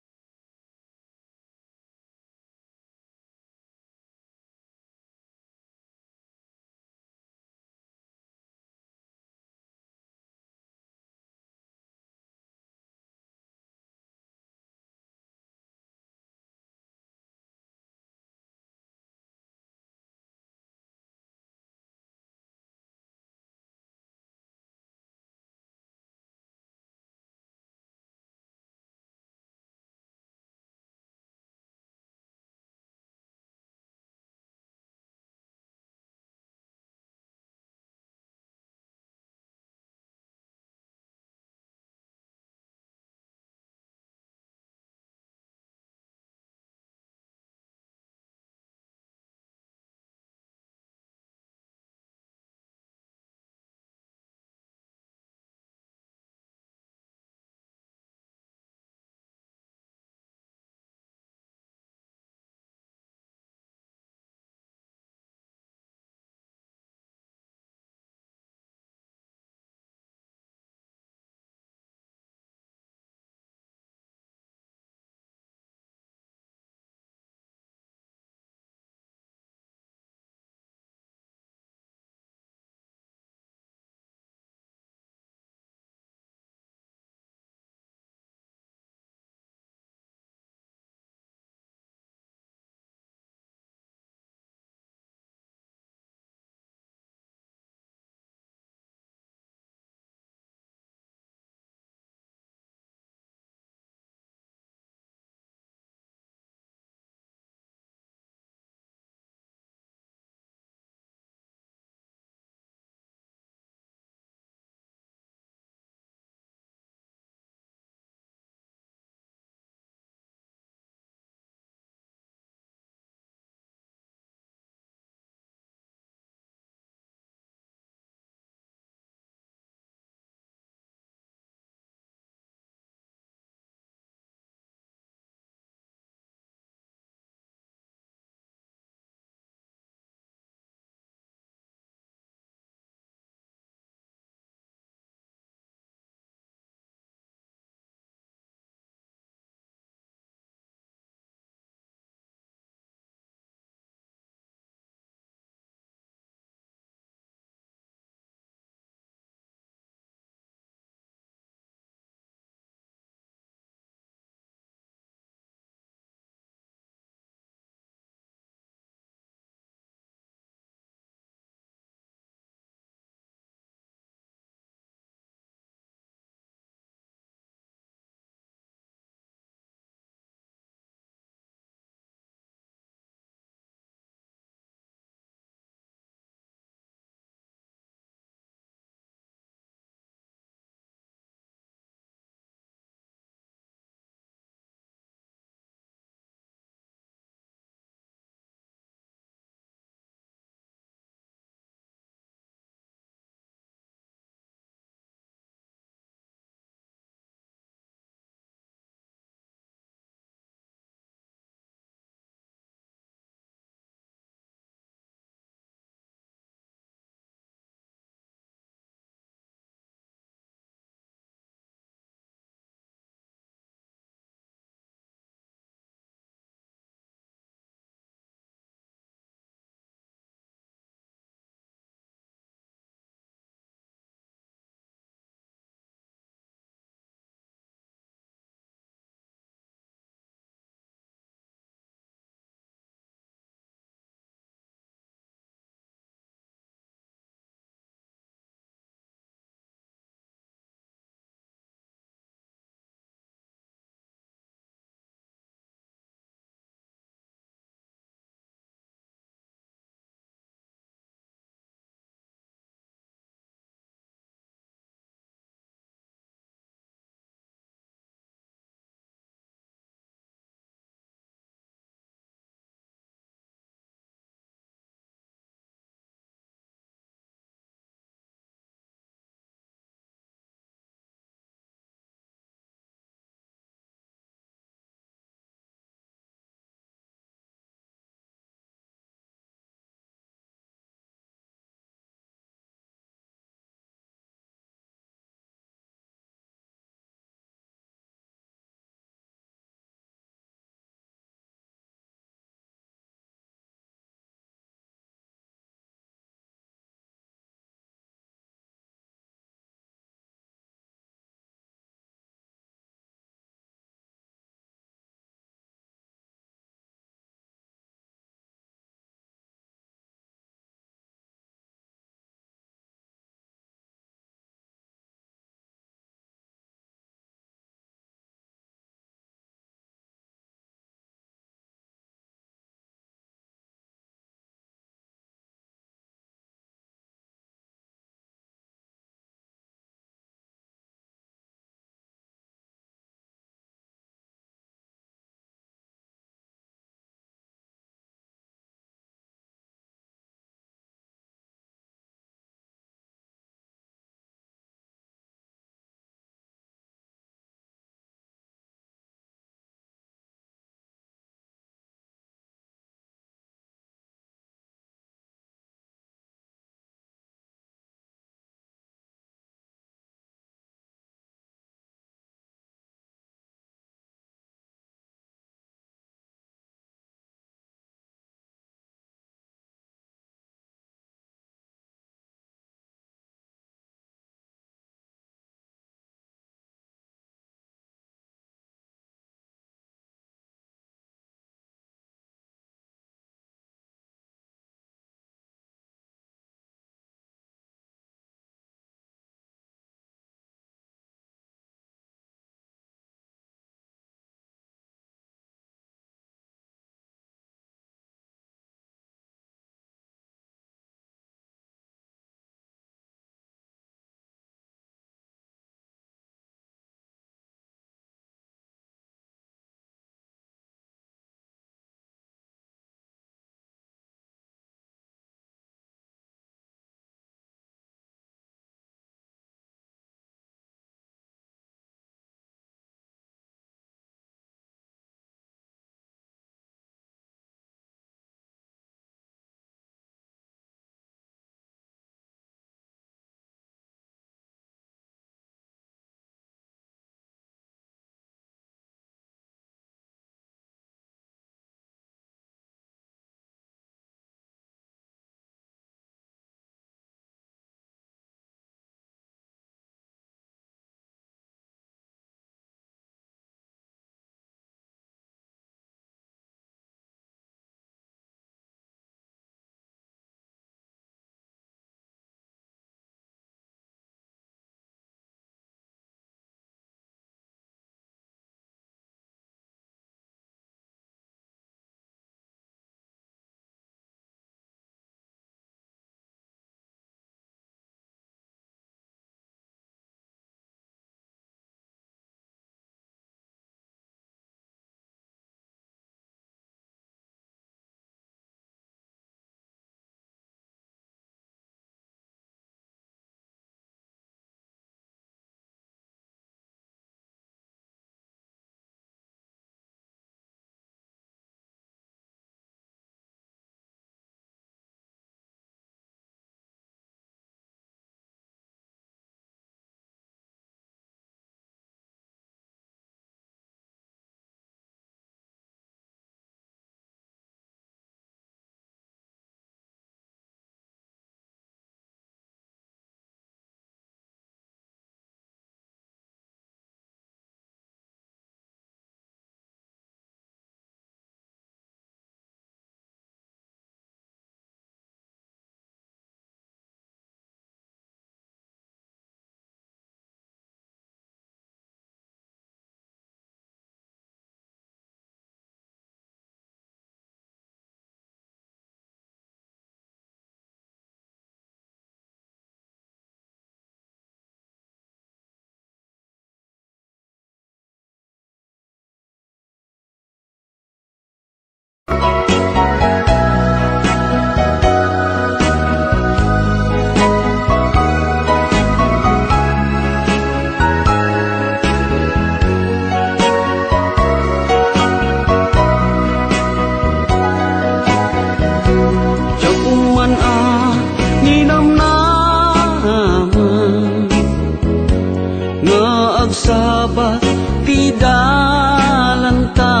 agsabat ti dalanta.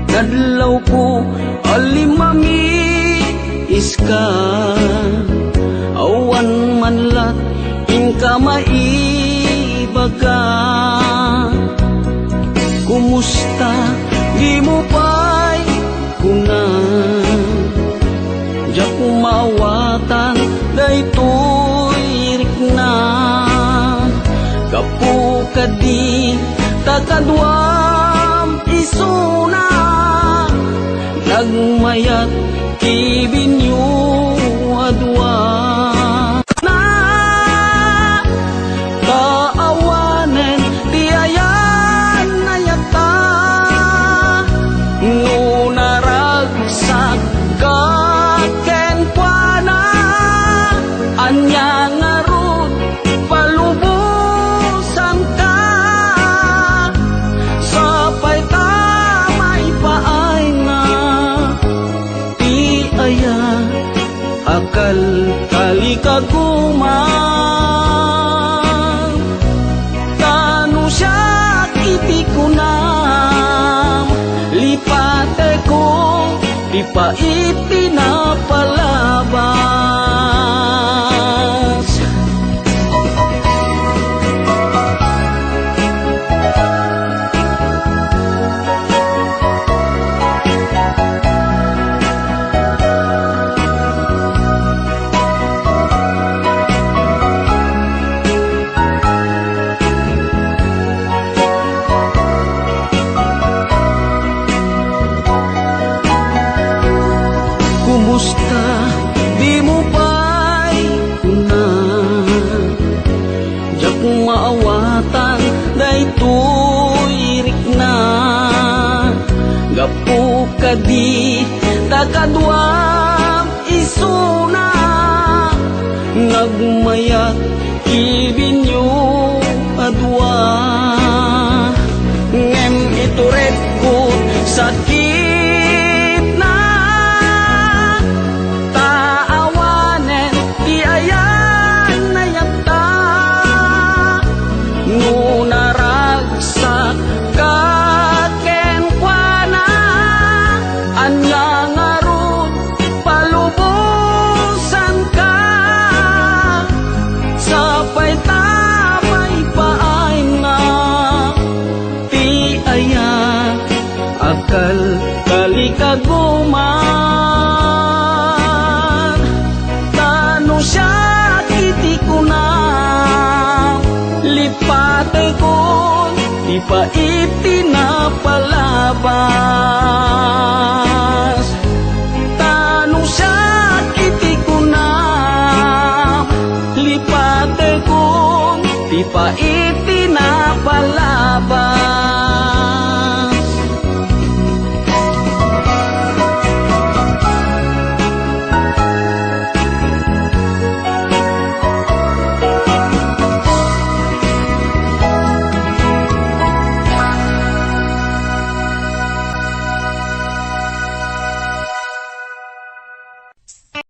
Kadlaw ko alimami iska, awan man lat inka maibaga. Kumusta di mo pa'y kunan, diya kumawatan daytoy rikna. Kapu kadi takadwam isuna, nagmayat kibinyo adwa. Na kaawanen di ayan nayata, no naragsak kaken kuana. Anya ngarut palubusan ka, sapay tamay paay na ti aya akal kalikaguman. Tano siya iti kunam, lipate ko di pa itinapalabas. Kumusta di mo pa'y kunan, diya kung maawatan daytoy rikna. Gapu kadi takadwam isuna, nagmayat kibinyo adwa. Ngem ituret ko sakit na, taawanen ti ayan nayata. No naragsak kaken kuana, anya ngarut palubusan ka, sapay tamay paay na ti aya akal kalikaguman. Tano siya kiti kunam, lipate ko di pa itinapalabas. Tano siya kiti kunam, lipate ko di pa itinapalabas.